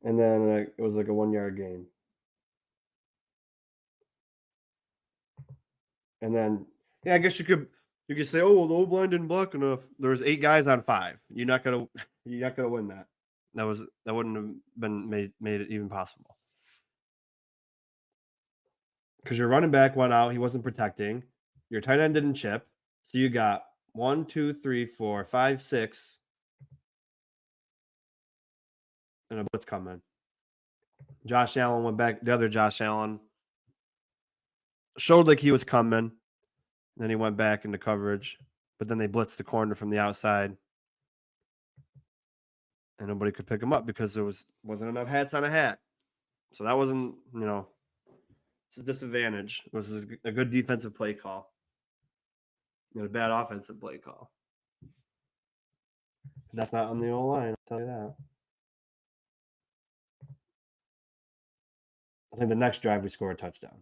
And then it was like a 1-yard gain. And then, yeah, I guess you could say, oh well, the old line didn't block enough. There was 8 guys on 5. You're not gonna win that. That wouldn't have been made it even possible. Because your running back went out, he wasn't protecting. Your tight end didn't chip. So you got 1, 2, 3, 4, 5, 6, and a blitz coming. Josh Allen went back. The other Josh Allen showed like he was coming. Then he went back into coverage, but then they blitzed the corner from the outside, and nobody could pick him up because there wasn't enough hats on a hat. So that wasn't, it's a disadvantage. It was a good defensive play call and a bad offensive play call. That's not on the O line, I'll tell you that. I think the next drive we score a touchdown.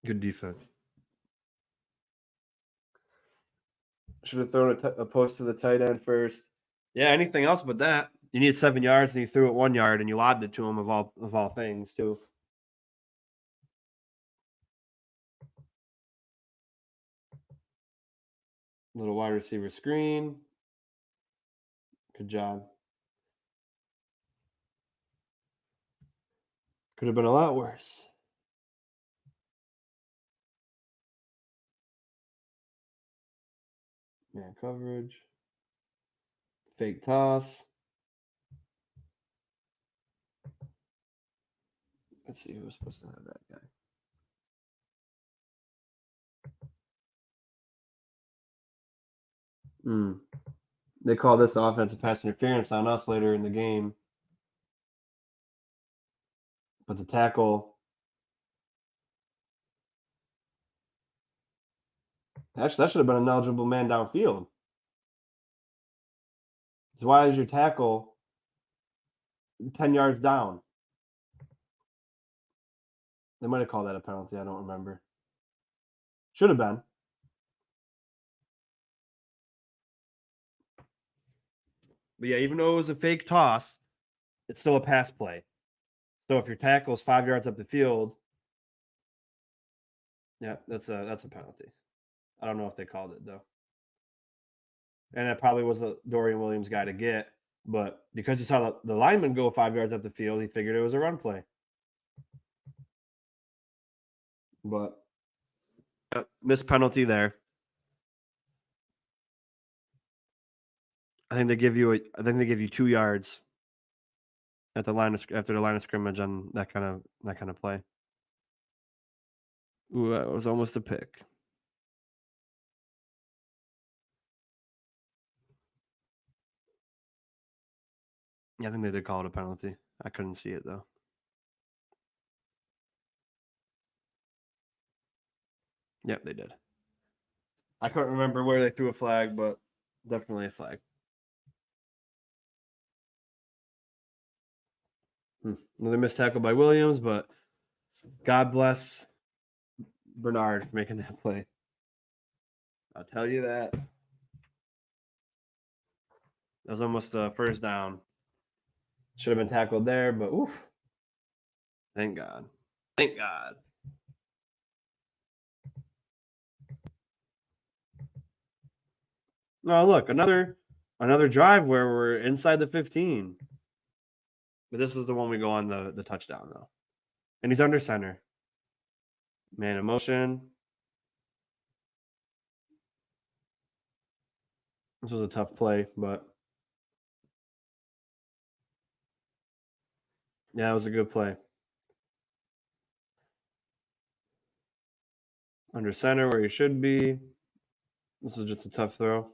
Good defense. Should have thrown a post to the tight end first. Yeah, anything else but that. You need 7 yards and you threw it 1 yard and you lobbed it to him of all things too. Little wide receiver screen. Good job. Could have been a lot worse. Man coverage. Fake toss. Let's see who was supposed to have that guy. They call this offensive pass interference on us later in the game. But the tackle. Actually, that should have been an eligible man downfield. So why is your tackle 10 yards down? They might have called that a penalty. I don't remember. Should have been. But yeah, even though it was a fake toss, it's still a pass play. So if your tackle is 5 yards up the field, yeah, that's a penalty. I don't know if they called it though. And that probably was a Dorian Williams guy to get, but because he saw the lineman go 5 yards up the field, he figured it was a run play. But missed penalty there. I think they give you 2 yards at the line of after the line of scrimmage on that kind of play. Ooh, that was almost a pick. Yeah, I think they did call it a penalty. I couldn't see it though. Yep, they did. I couldn't remember where they threw a flag, but definitely a flag. Another missed tackle by Williams, but God bless Bernard for making that play. I'll tell you that. That was almost a first down. Should have been tackled there, but oof. Thank God. Thank God. Oh, look, another drive where we're inside the 15. But this is the one we go on the touchdown though. And he's under center. Man in motion. This was a tough play, but yeah, it was a good play. Under center where he should be. This was just a tough throw.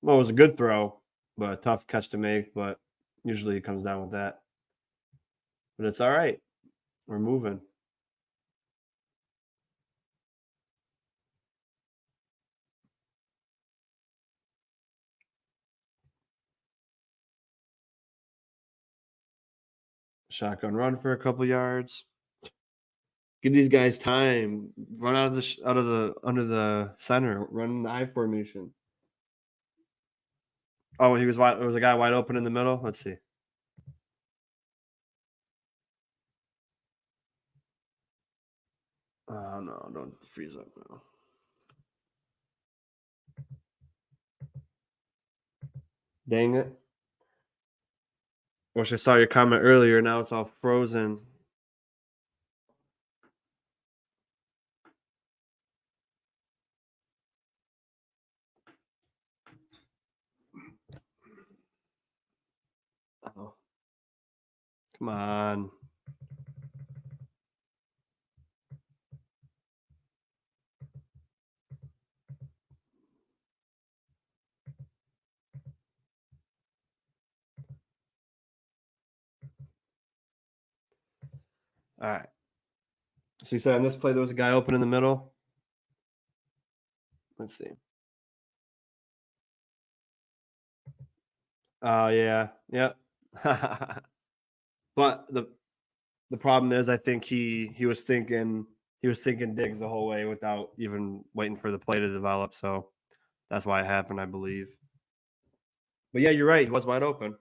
Well, it was a good throw, but a tough catch to make. But usually it comes down with that. But it's all right. We're moving. Shotgun run for a couple yards. Give these guys time. Run out of the under the center. Run in the I formation. Oh, he was wide. There was a guy wide open in the middle. Let's see. Oh no! Don't freeze up now. Dang it! Wish I saw your comment earlier. Now it's all frozen. Oh, come on. All right. So you said on this play there was a guy open in the middle. Let's see. Oh yeah. Yep. But the problem is I think he was thinking Diggs the whole way without even waiting for the play to develop. So that's why it happened, I believe. But yeah, you're right. He was wide open.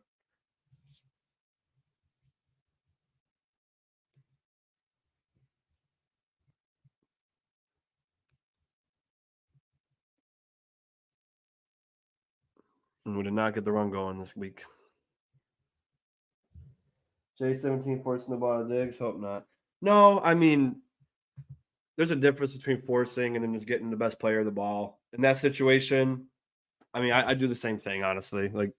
And we did not get the run going this week. J17 forcing the ball to Diggs. Hope not. No, I mean, there's a difference between forcing and then just getting the best player of the ball. In that situation, I mean, I do the same thing, honestly. Like,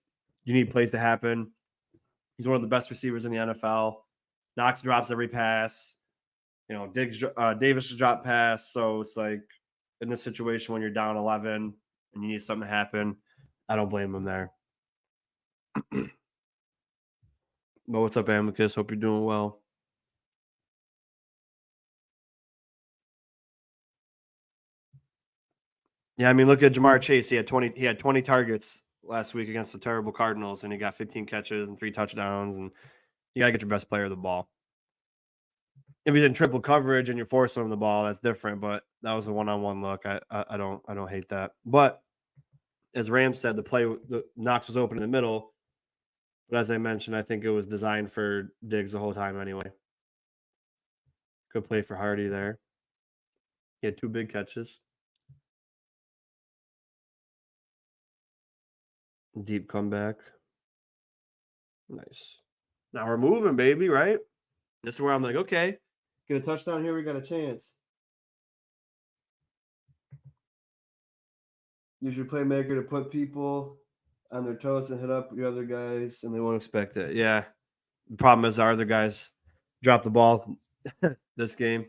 you need plays to happen. He's one of the best receivers in the NFL. Knox drops every pass. Davis drop pass. So it's like in this situation when you're down 11 and you need something to happen, I don't blame him there. But what's up, Amicus? Hope you're doing well. Yeah, I mean, look at Jamar Chase. He had 20 targets last week against the terrible Cardinals, and he got 15 catches and 3 touchdowns. And you gotta get your best player the ball. If he's in triple coverage and you're forcing him the ball, that's different. But that was a one-on-one look. I don't hate that. But as Ram said, the Knox was open in the middle, but as I mentioned, I think it was designed for Diggs the whole time anyway. Good play for Hardy there. He had 2 big catches. Deep comeback. Nice. Now we're moving, baby, right? This is where I'm like, okay, get a touchdown here, we got a chance. Use your playmaker to put people on their toes and hit up your other guys, and they won't expect it. Yeah. The problem is our other guys dropped the ball this game.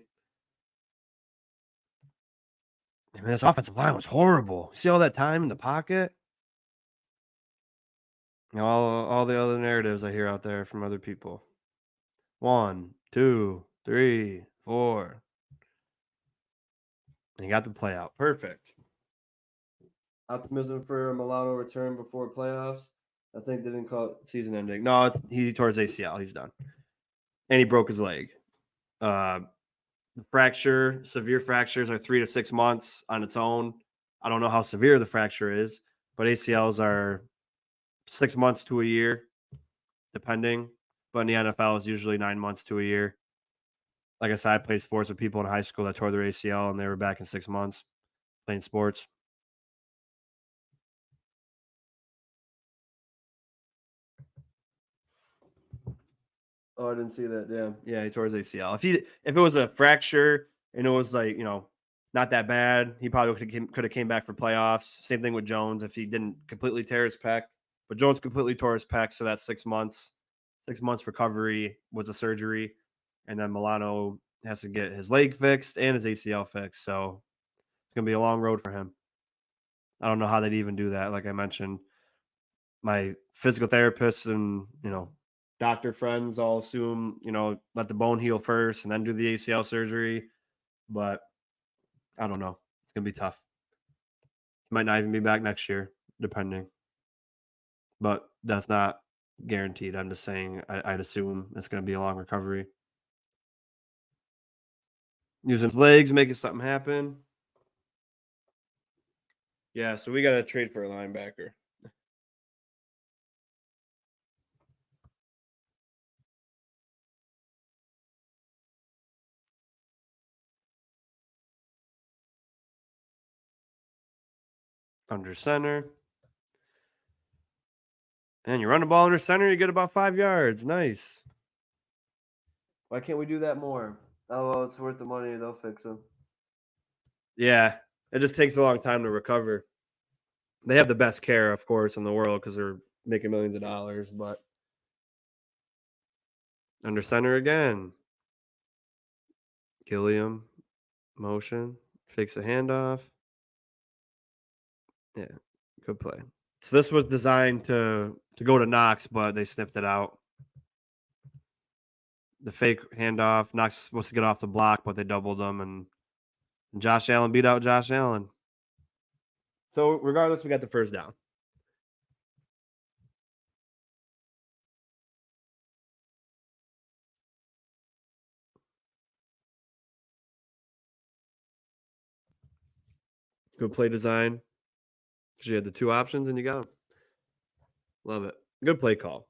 Man, this offensive line was horrible. See all that time in the pocket? All the other narratives I hear out there from other people. 1, 2, 3, 4. And he got the play out. Perfect. Optimism for a Milano return before playoffs. I think they didn't call it season ending. No, he tore his ACL. He's done. And he broke his leg. The fracture, severe fractures are 3 to 6 months on its own. I don't know how severe the fracture is, but ACLs are 6 months to a year, depending. But in the NFL, it's usually 9 months to a year. Like I said, I played sports with people in high school that tore their ACL and they were back in 6 months playing sports. Oh, I didn't see that. Damn. Yeah, he tore his ACL. If it was a fracture and it was like, not that bad, he probably could have came back for playoffs. Same thing with Jones if he didn't completely tear his pec. But Jones completely tore his pec, so that's 6 months. 6 months recovery was a surgery, and then Milano has to get his leg fixed and his ACL fixed. So it's gonna be a long road for him. I don't know how they'd even do that. Like I mentioned, my physical therapist and doctor friends all assume let the bone heal first and then do the ACL surgery, but I don't know. It's gonna be tough. He might not even be back next year, depending. But that's not guaranteed. I'm just saying I'd assume it's gonna be a long recovery. Using his legs, making something happen. Yeah, so we gotta trade for a linebacker. Under center. And you run the ball under center, you get about 5 yards. Nice. Why can't we do that more? Oh, well, it's worth the money. They'll fix them. Yeah, it just takes a long time to recover. They have the best care, of course, in the world because they're making millions of dollars. But under center again, Gilliam, motion, fakes a handoff. Yeah, good play. So this was designed to go to Knox, but they sniffed it out. The fake handoff. Knox was supposed to get off the block, but they doubled them, and Josh Allen beat out Josh Allen. So regardless, we got the first down. Good play design. Because you had the 2 options and you got them. Love it. Good play call.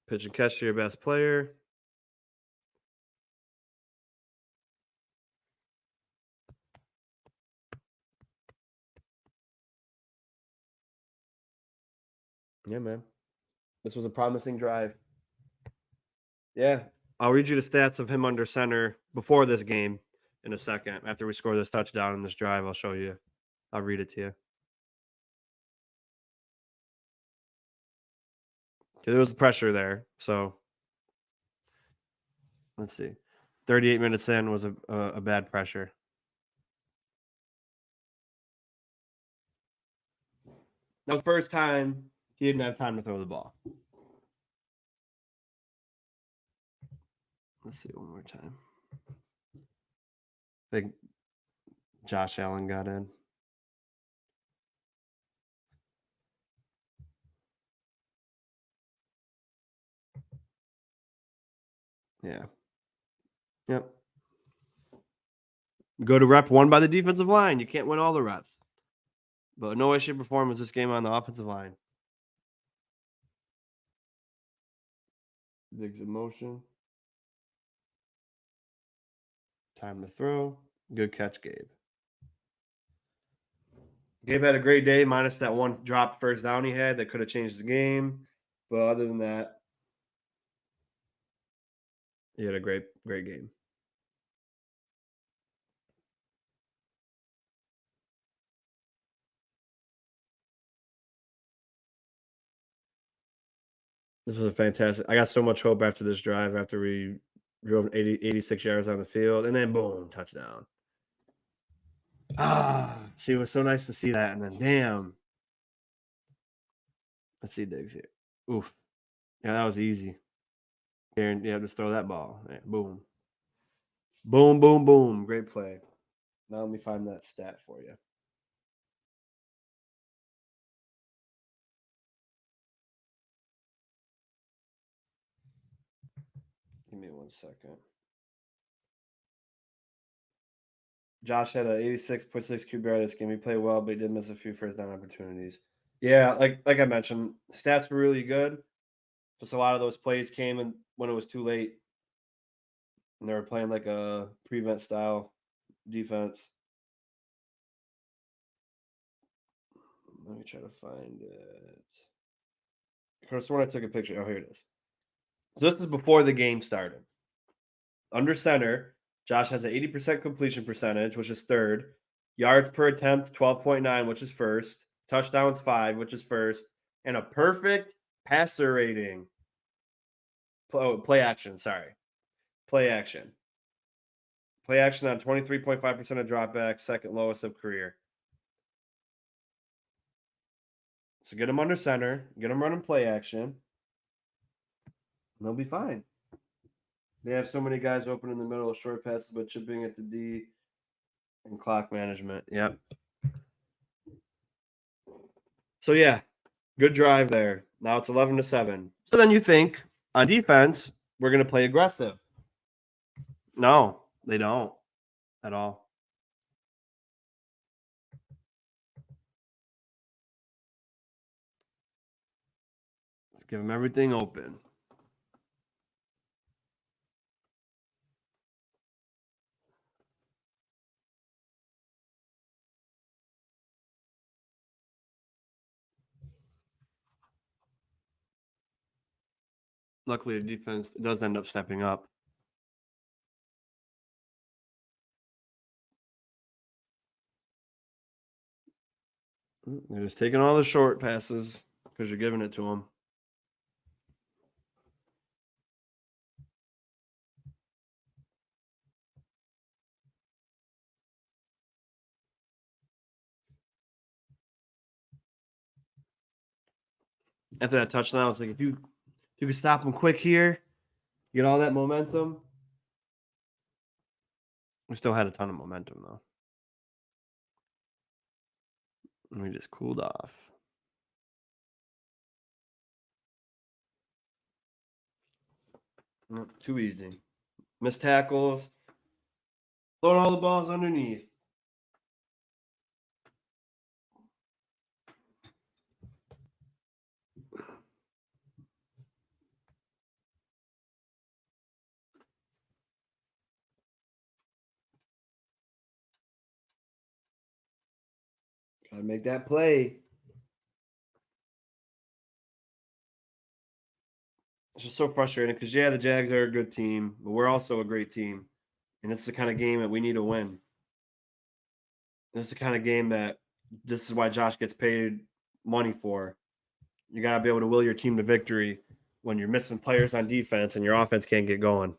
Pitch and catch to your best player. Yeah, man. This was a promising drive. Yeah. I'll read you the stats of him under center before this game in a second. After we score this touchdown in this drive, I'll show you. I'll read it to you. There was pressure there. So let's see. 38 minutes in was a bad pressure. That was the first time he didn't have time to throw the ball. Let's see one more time. I think Josh Allen got in. Yeah. Yep. Go to rep one by the defensive line. You can't win all the reps. But no way, shape, or form is this game on the offensive line. Diggs in motion. Time to throw. Good catch, Gabe. Gabe had a great day, minus that one dropped first down he had that could have changed the game. But other than that, he had a great game. This was a fantastic. I got so much hope after this drive after we drove 86 yards on the field, and then boom, touchdown. See, it was so nice to see that, and then damn. Let's see Diggs here. Oof. Yeah, that was easy. Aaron, yeah, just throw that ball. Yeah, boom. Boom, boom, boom. Great play. Now let me find that stat for you. Give me 1 second. Josh had an 86.6 QBR this game. He played well, but he did miss a few first down opportunities. Yeah, like I mentioned, stats were really good. Just a lot of those plays came in when it was too late, and they were playing like a prevent style defense. Let me try to find it. Of course, when I took a picture. Oh, here it is. So this is before the game started. Under center, Josh has an 80% completion percentage, which is third. Yards per attempt, 12.9, which is first. Touchdowns, 5, which is first. And a perfect passer rating. Play action, sorry. Play action. Play action on 23.5% of dropbacks, second lowest of career. So get them under center, get them running play action, and they'll be fine. They have so many guys open in the middle of short passes, but chipping at the D and clock management. Yep. So yeah, good drive there. Now it's 11-7. So then you think on defense, we're going to play aggressive. No, they don't at all. Let's give them everything open. Luckily, the defense does end up stepping up. They're just taking all the short passes because you're giving it to them. After that touchdown, it's like if you could stop them quick here, get all that momentum. We still had a ton of momentum though. And we just cooled off. Too easy. Missed tackles. Throwing all the balls underneath. Gotta make that play. It's just so frustrating because yeah, the Jags are a good team, but we're also a great team, and it's the kind of game that we need to win. This is the kind of game that this is why Josh gets paid money for. You gotta be able to will your team to victory when you're missing players on defense and your offense can't get going.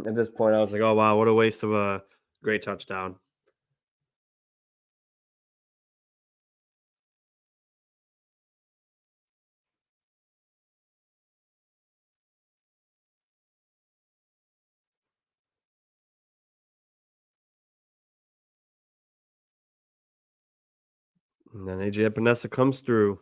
At this point, I was like, "Oh wow, what a waste of a great touchdown." And then AJ Epinesa comes through.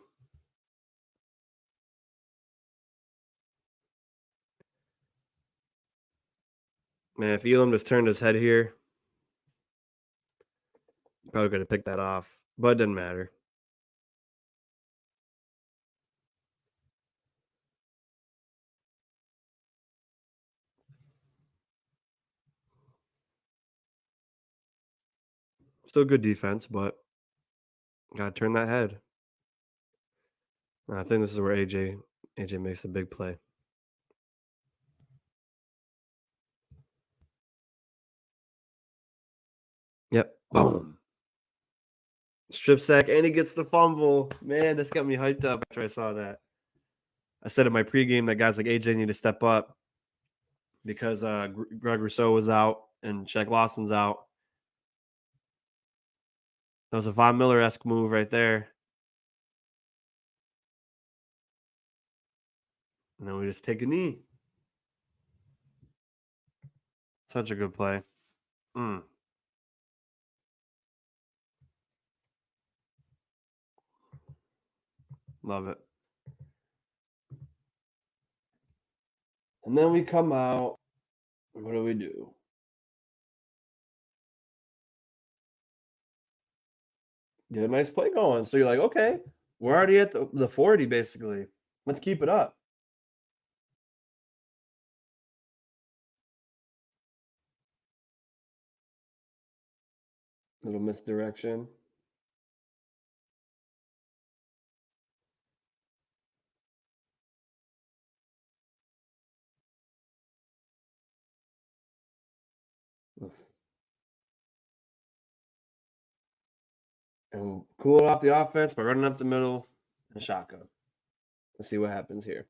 Man, if Elam just turned his head here, probably could have picked that off, but it didn't matter. Still good defense, but gotta turn that head. I think this is where AJ makes a big play. Yep. Boom. Strip sack, and he gets the fumble. Man, this got me hyped up after I saw that. I said in my pregame that guys like AJ need to step up because Greg Rousseau was out and Shaq Lawson's out. That was a Von Miller-esque move right there. And then we just take a knee. Such a good play. Mm, love it. And then we come out. What do we do? Get a nice play going. So you're like, okay, we're already at the 40 basically. Let's keep it up. Little misdirection. And cool it off the offense by running up the middle and shotgun. Let's see what happens here.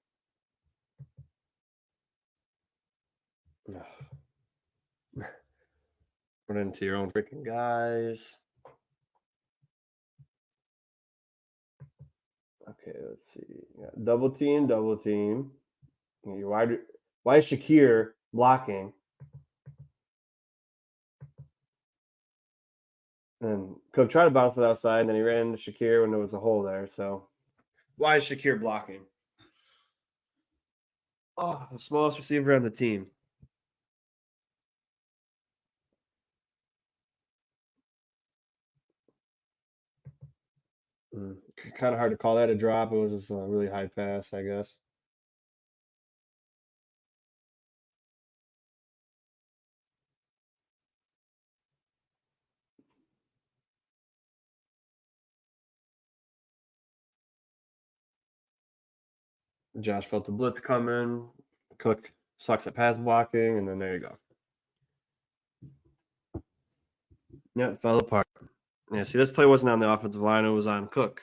Run into your own freaking guys. Okay, let's see. Yeah, double team, double team. Why is Shakir blocking? And Cook tried to bounce it outside, and then he ran into Shakir when there was a hole there. So why is Shakir blocking? Oh, the smallest receiver on the team. Kind of hard to call that a drop. It was just a really high pass, I guess. Josh felt the blitz coming. Cook sucks at pass blocking, and then there you go. Yeah, it fell apart. Yeah, see, this play wasn't on the offensive line; it was on Cook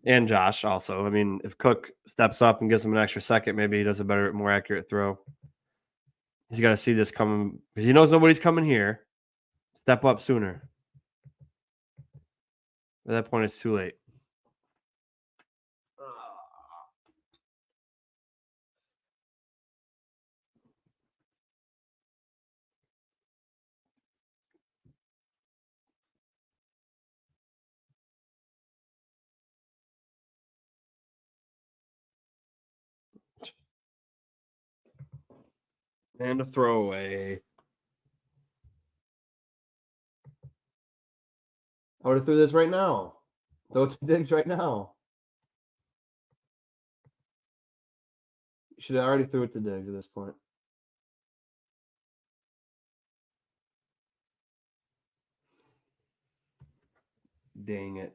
and Josh. Also, I mean, if Cook steps up and gives him an extra second, maybe he does a better, more accurate throw. He's got to see this coming because he knows nobody's coming here. Step up sooner. At that point, it's too late. And a throwaway. I would have threw this right now. Throw it to Diggs right now. You should have already threw it to Diggs at this point. Dang it.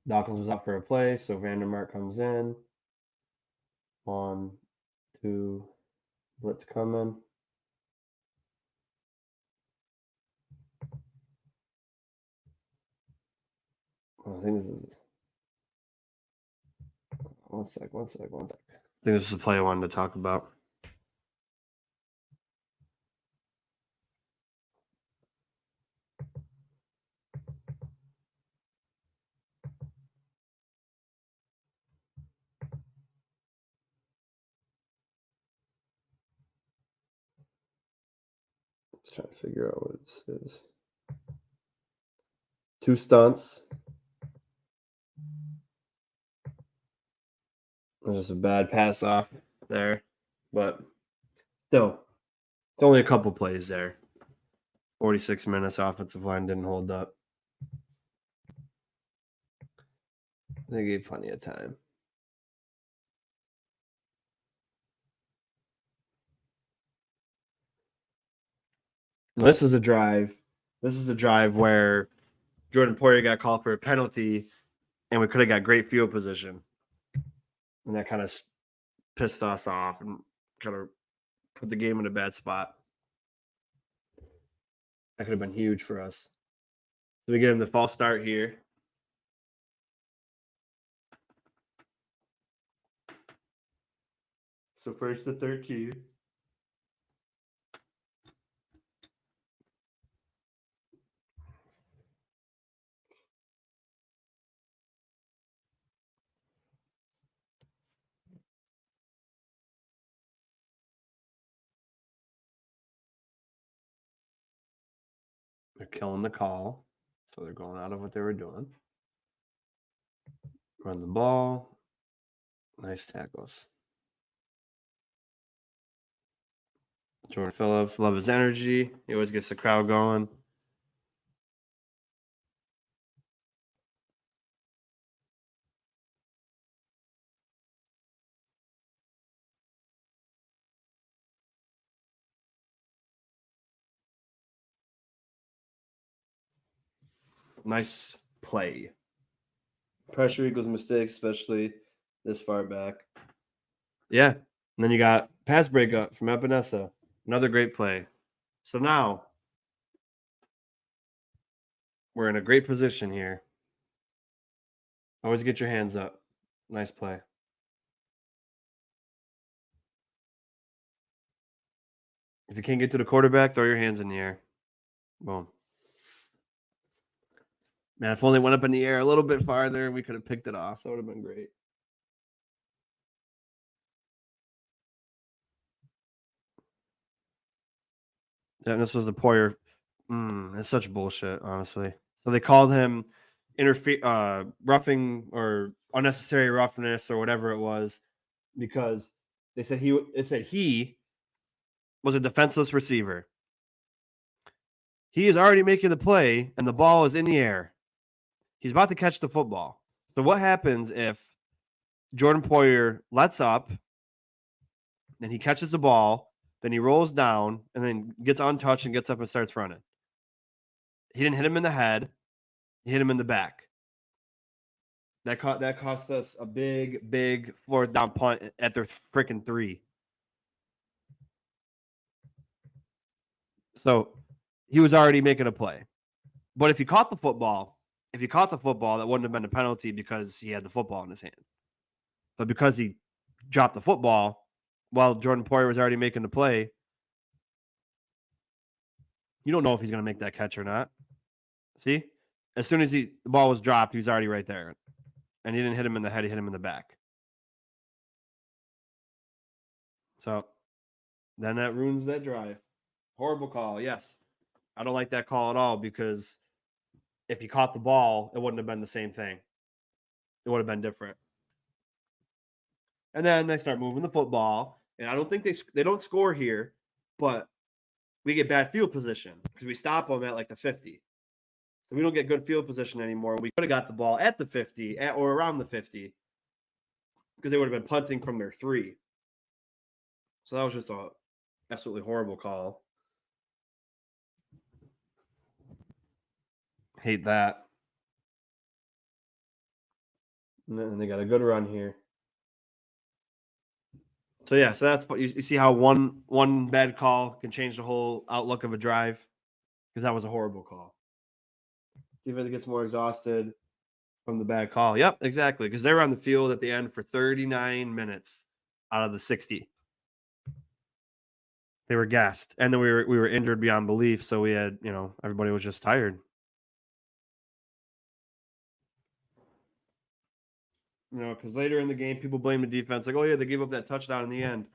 Dawkins was up for a play, so Vandermark comes in. 1, 2, blitz coming. I think this is. One sec. I think this is the play I wanted to talk about. Trying to figure out what this is. 2 stunts. There's just a bad pass off there, but still, it's only a couple plays there. 46 minutes, offensive line didn't hold up. They gave plenty of time. This is a drive. This is a drive where Jordan Poyer got called for a penalty, and we could have got great field position, and that kind of pissed us off and kind of put the game in a bad spot. That could have been huge for us. So we get him the false start here. So first to 13. They're killing the call. So they're going out of what they were doing. Run the ball. Nice tackles. Jordan Phillips, love his energy. He always gets the crowd going. Nice play. Pressure equals mistakes, especially this far back. Yeah. And then you got pass breakup from Epinesa. Another great play. So now we're in a great position here. Always get your hands up. Nice play. If you can't get to the quarterback, throw your hands in the air. Boom. Man, if only went up in the air a little bit farther, we could have picked it off. That would have been great. Yeah, and this was the Poyer. It's such bullshit, honestly. So they called him roughing or unnecessary roughness or whatever it was because they said he was a defenseless receiver. He is already making the play, and the ball is in the air. He's about to catch the football. So what happens if Jordan Poyer lets up, then he catches the ball, then he rolls down, and then gets untouched and gets up and starts running? He didn't hit him in the head. He hit him in the back. That cost us a big fourth down punt at their freaking 3. So he was already making a play. But if he caught the football, that wouldn't have been a penalty because he had the football in his hand. But because he dropped the football while Jordan Poyer was already making the play, you don't know if he's going to make that catch or not. See? As soon as the ball was dropped, he was already right there. And he didn't hit him in the head, he hit him in the back. So then that ruins that drive. Horrible call, yes. I don't like that call at all because if he caught the ball, it wouldn't have been the same thing. It would have been different. And then they start moving the football, and I don't think they don't score here, but we get bad field position because we stop them at like the 50. So we don't get good field position anymore. We could have got the ball at the 50 or around the 50 because they would have been punting from their 3. So that was just a absolutely horrible call. Hate that. And they got a good run here. So yeah, so that's what you see how one bad call can change the whole outlook of a drive because that was a horrible call. Defense gets more exhausted from the bad call. Yep, exactly. Because they were on the field at the end for 39 minutes out of the 60. They were gassed, and then we were injured beyond belief. So we had, everybody was just tired. Because later in the game, people blame the defense, like, oh yeah, they gave up that touchdown in the end.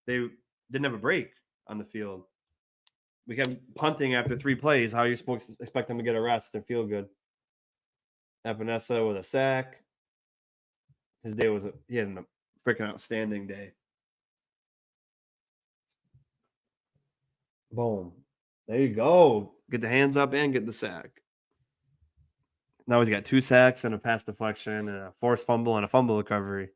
They didn't have a break on the field. We kept punting after 3 plays. How are you supposed to expect them to get a rest and feel good? Epinesa with a sack. His day was he had a freaking outstanding day. Boom. There you go. Get the hands up and get the sack. Now he's got 2 sacks and a pass deflection and a forced fumble and a fumble recovery.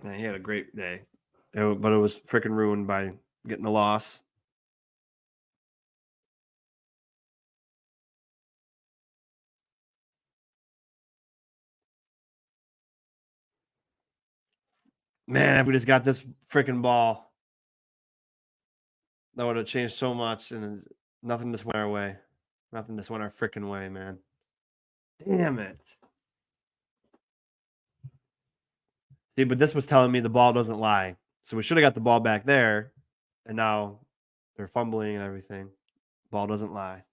Man, he had a great day. But it was freaking ruined by getting a loss. Man, if we just got this freaking ball, that would have changed so much, and nothing just went our way. Nothing just went our freaking way, man. Damn it. See, but this was telling me the ball doesn't lie. So we should have got the ball back there, and now they're fumbling and everything. Ball doesn't lie.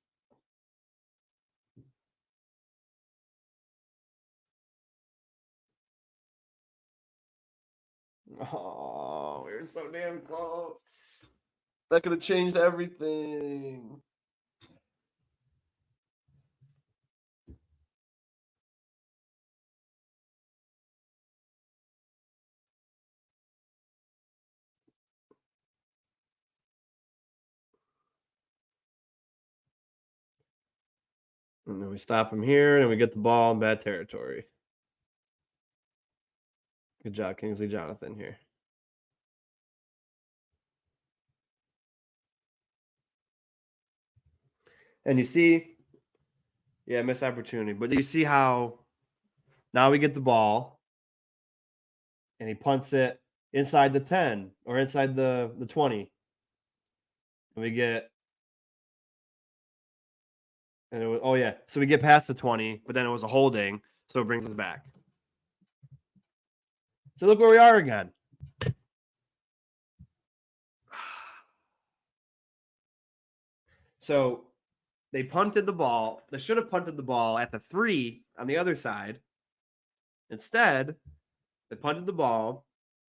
Oh, we were so damn close. That could have changed everything. And then we stop him here, and we get the ball in bad territory. Good job, Kingsley Jonathan here. And you see, yeah, missed opportunity. But you see how now we get the ball, and he punts it inside the 10 or inside the 20. And we get, and it was, oh yeah, so we get past the 20, but then it was a holding, so it brings us back. So look where we are again. So they punted the ball. They should have punted the ball at the 3 on the other side. Instead, they punted the ball,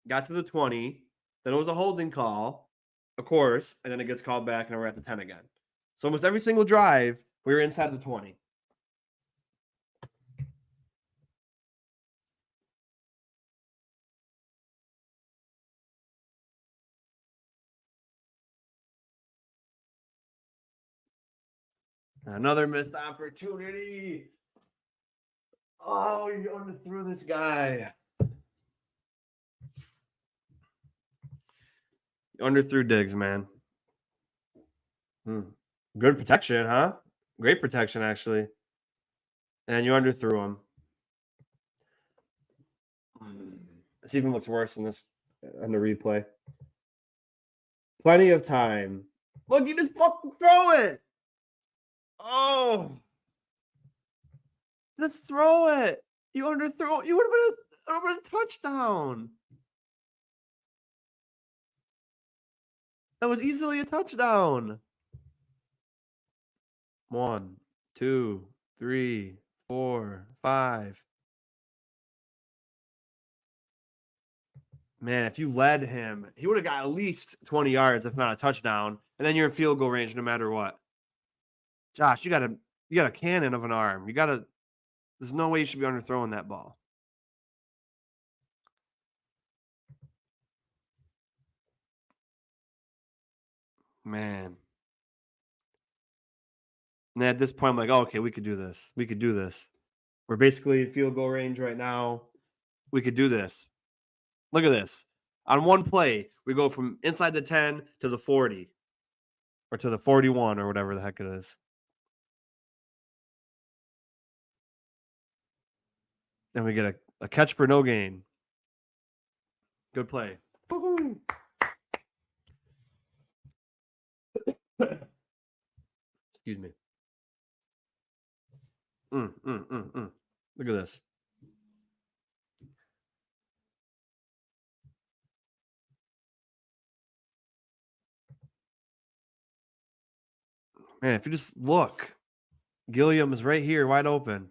got to the 20, then it was a holding call, of course, and then it gets called back, and we're at the 10 again. So almost every single drive, we were inside the 20. Another missed opportunity. Oh, you underthrew this guy. You underthrew Diggs, man. Good protection, huh? Great protection, actually. And you underthrew him. This even looks worse than this on the replay. Plenty of time. Look, you just fucking throw it. Oh. Just throw it. You underthrow. You would have been a touchdown. That was easily a touchdown. 1, 2, 3, 4, 5. Man, if you led him, he would have got at least 20 yards, if not a touchdown, and then you're in field goal range no matter what. Josh, you got a cannon of an arm. There's no way you should be underthrowing that ball. Man. And at this point, I'm like, oh, okay, we could do this. We could do this. We're basically in field goal range right now. We could do this. Look at this. On one play, we go from inside the 10 to the 40 or to the 41 or whatever the heck it is. Then we get a catch for no gain. Good play. Woo-hoo. Excuse me. Look at this. Man, if you just look, Gilliam is right here, wide open.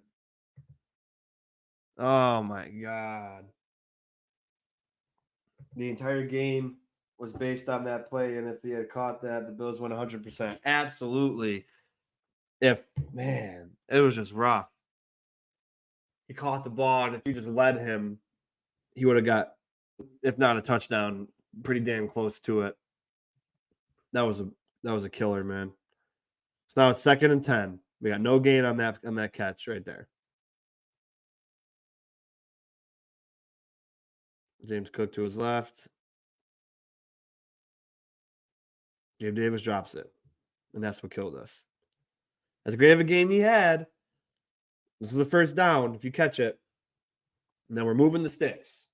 Oh my God. The entire game was based on that play, and if he had caught that, the Bills win 100%. Absolutely. If man, it was just rough. He caught the ball, and if you just led him, he would have got, if not a touchdown, pretty damn close to it. That was a killer, man. So now it's 2nd and 10. We got no gain on that catch right there. James Cook to his left. Gabe Davis drops it, and that's what killed us. As great of a game he had, this is a first down if you catch it. And then we're moving the sticks.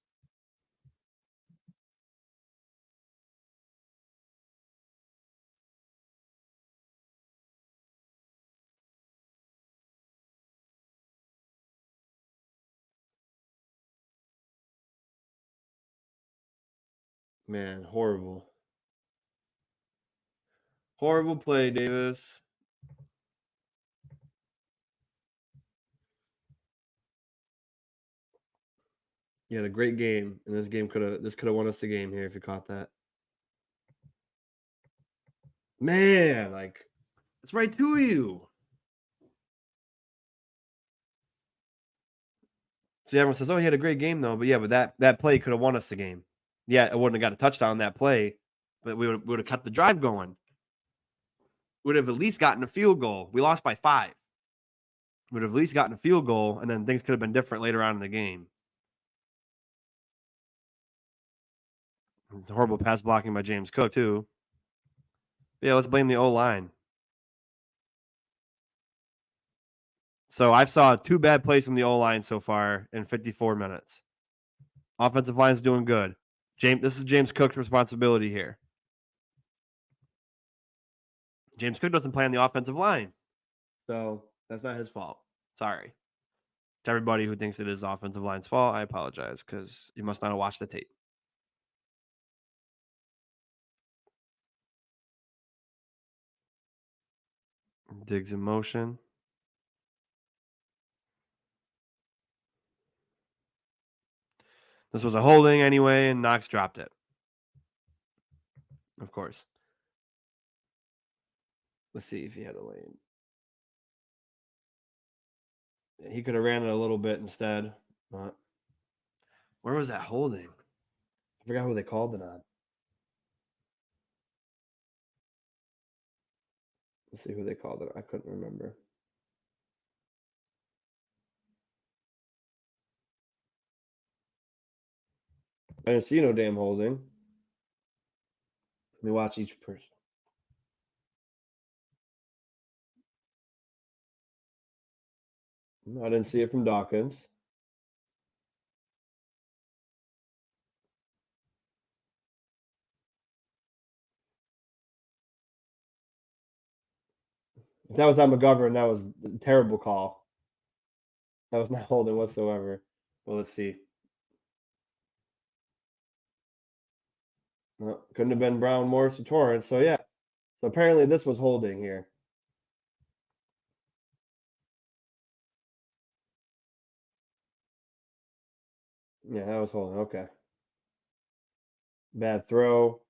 Man, horrible. Horrible play, Davis. You had a great game, and this could have won us the game here if you caught that. Man, like it's right to you. See, everyone says, "Oh, he had a great game, though." But yeah, but that play could have won us the game. Yeah, it wouldn't have got a touchdown that play, but we would have kept the drive going. We would have at least gotten a field goal. We lost by 5. We would have at least gotten a field goal, and then things could have been different later on in the game. Horrible pass blocking by James Cook too. Yeah, let's blame the O-line. So I've saw 2 bad plays from the O-line so far in 54 minutes. Offensive line is doing good. This is James Cook's responsibility here. James Cook doesn't play on the offensive line, so that's not his fault. Sorry. To everybody who thinks it is the offensive line's fault, I apologize because you must not have watched the tape. Diggs in motion. This was a holding anyway, and Knox dropped it. Of course. Let's see if he had a lane. He could have ran it a little bit instead. But where was that holding? I forgot who they called it on. Let's see who they called it. I couldn't remember. I didn't see no damn holding. Let me watch each person. I didn't see it from Dawkins. If that was not McGovern, that was a terrible call. That was not holding whatsoever. Well, let's see. No, couldn't have been Brown, Morris, or Torrance. So yeah. So apparently this was holding here. Yeah, that was holding. Okay. Bad throw.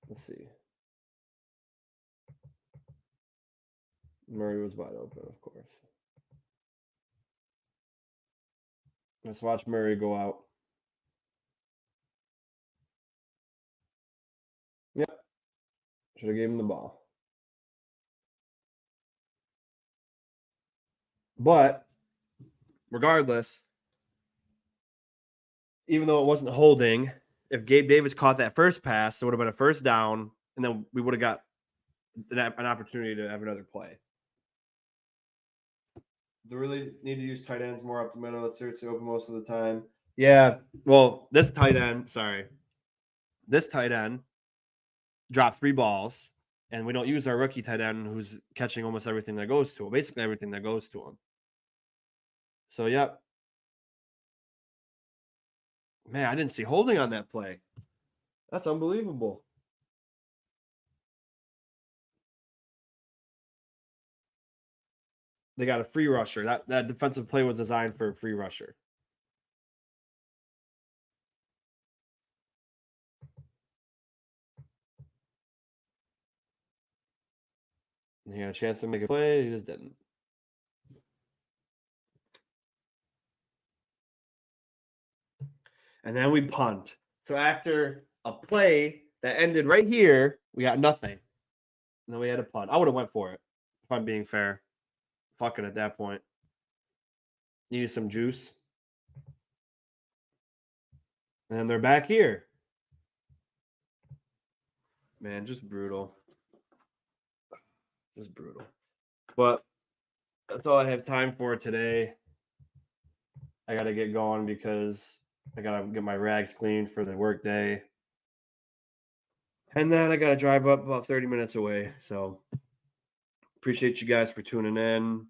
Let's see. Murray was wide open, of course. Let's watch Murray go out. Yep. Should have gave him the ball. But regardless, even though it wasn't holding, if Gabe Davis caught that first pass, it would have been a first down, and then we would have got an opportunity to have another play. They really need to use tight ends more up the middle. It's seriously open most of the time. Yeah. Well, this tight end dropped 3 balls, and we don't use our rookie tight end who's catching almost everything that goes to him, basically everything that goes to him. So, yep. Man, I didn't see holding on that play. That's unbelievable. They got a free rusher. That defensive play was designed for a free rusher. He had a chance to make a play, he just didn't. And then we punt. So after a play that ended right here, we got nothing. And then we had a punt. I would have went for it if I'm being fair. Fucking at that point. Needed some juice. And then they're back here. Man, just brutal. Just brutal. But that's all I have time for today. I gotta get going because I gotta get my rags cleaned for the work day. And then I gotta drive up about 30 minutes away. So appreciate you guys for tuning in.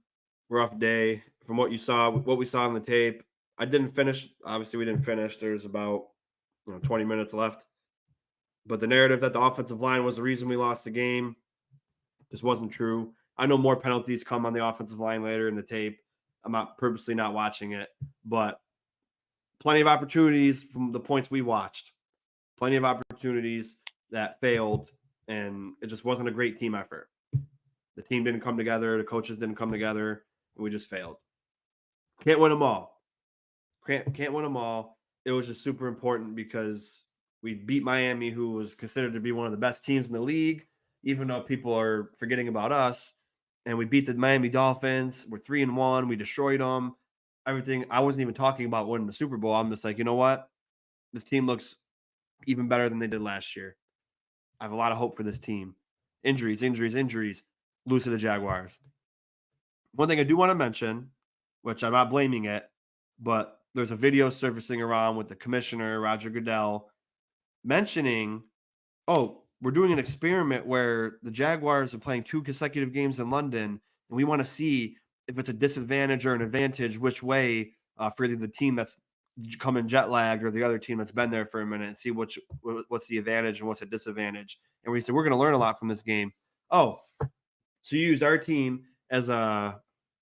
Rough day. From what you saw, what we saw on the tape. I didn't finish. Obviously, we didn't finish. There's about 20 minutes left. But the narrative that the offensive line was the reason we lost the game just wasn't true. I know more penalties come on the offensive line later in the tape. I'm not purposely not watching it, but plenty of opportunities from the points we watched. Plenty of opportunities that failed, and it just wasn't a great team effort. The team didn't come together. The coaches didn't come together. And we just failed. Can't win them all. Can't win them all. It was just super important because we beat Miami, who was considered to be one of the best teams in the league, even though people are forgetting about us. And we beat the Miami Dolphins. We're 3-1. We destroyed them. Everything. I wasn't even talking about winning the Super Bowl. I'm just like, you know what? This team looks even better than they did last year. I have a lot of hope for this team. Injuries. Lose to the Jaguars. One thing I do want to mention, which I'm not blaming it, but there's a video surfacing around with the commissioner, Roger Goodell, mentioning, oh, we're doing an experiment where the Jaguars are playing 2 consecutive games in London, and we want to see if it's a disadvantage or an advantage, which way for the team that's coming jet lagged or the other team that's been there for a minute, and see what's the advantage and what's a disadvantage. And we said, we're going to learn a lot from this game. Oh, so you used our team as a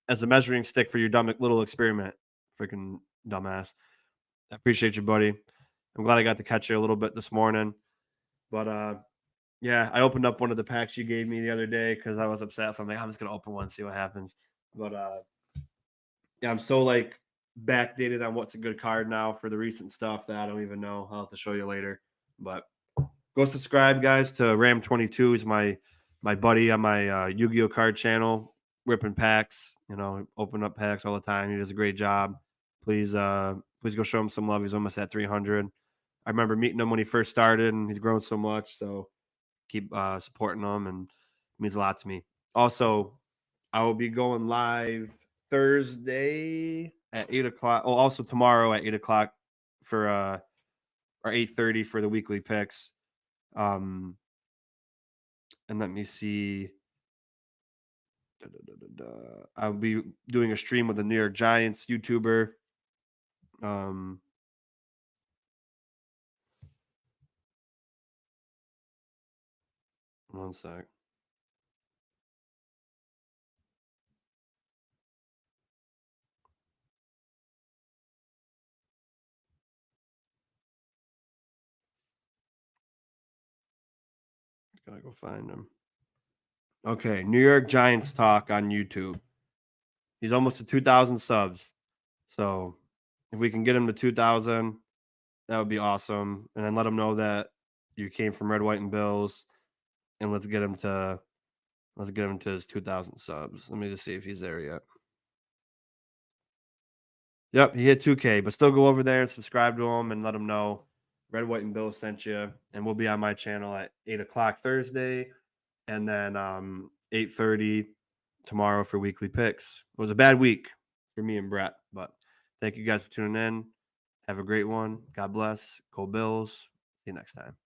measuring stick for your dumb little experiment. Freaking dumbass. I appreciate you, buddy. I'm glad I got to catch you a little bit this morning. But yeah, I opened up one of the packs you gave me the other day because I was upset. So I'm like, I'm just gonna open one and see what happens. But yeah, I'm so like backdated on what's a good card now for the recent stuff that I don't even know. I'll have to show you later. But go subscribe, guys, to Ram22. He's my buddy on my Yu-Gi-Oh card channel, ripping packs. Open up packs all the time. He does a great job. Please go show him some love. He's almost at 300. I remember meeting him when he first started, and he's grown so much. So keep supporting him, and it means a lot to me. Also, I will be going live Thursday at 8:00. Oh, also tomorrow at 8:00 for or 8:30 for the weekly picks. And let me see. I'll be doing a stream with the New York Giants YouTuber. One sec. Gotta go find him. Okay, New York Giants talk on YouTube. He's almost to 2,000 subs. So if we can get him to 2,000, that would be awesome. And then let him know that you came from Red, White, and Bills. And let's get him to his 2,000 subs. Let me just see if he's there yet. Yep, he hit 2K, but still go over there and subscribe to him and let him know Red, White, and Bills sent you. And we'll be on my channel at 8:00 Thursday, and then 8:30 tomorrow for weekly picks. It was a bad week for me and Brett, but thank you guys for tuning in. Have a great one. God bless. Go Bills. See you next time.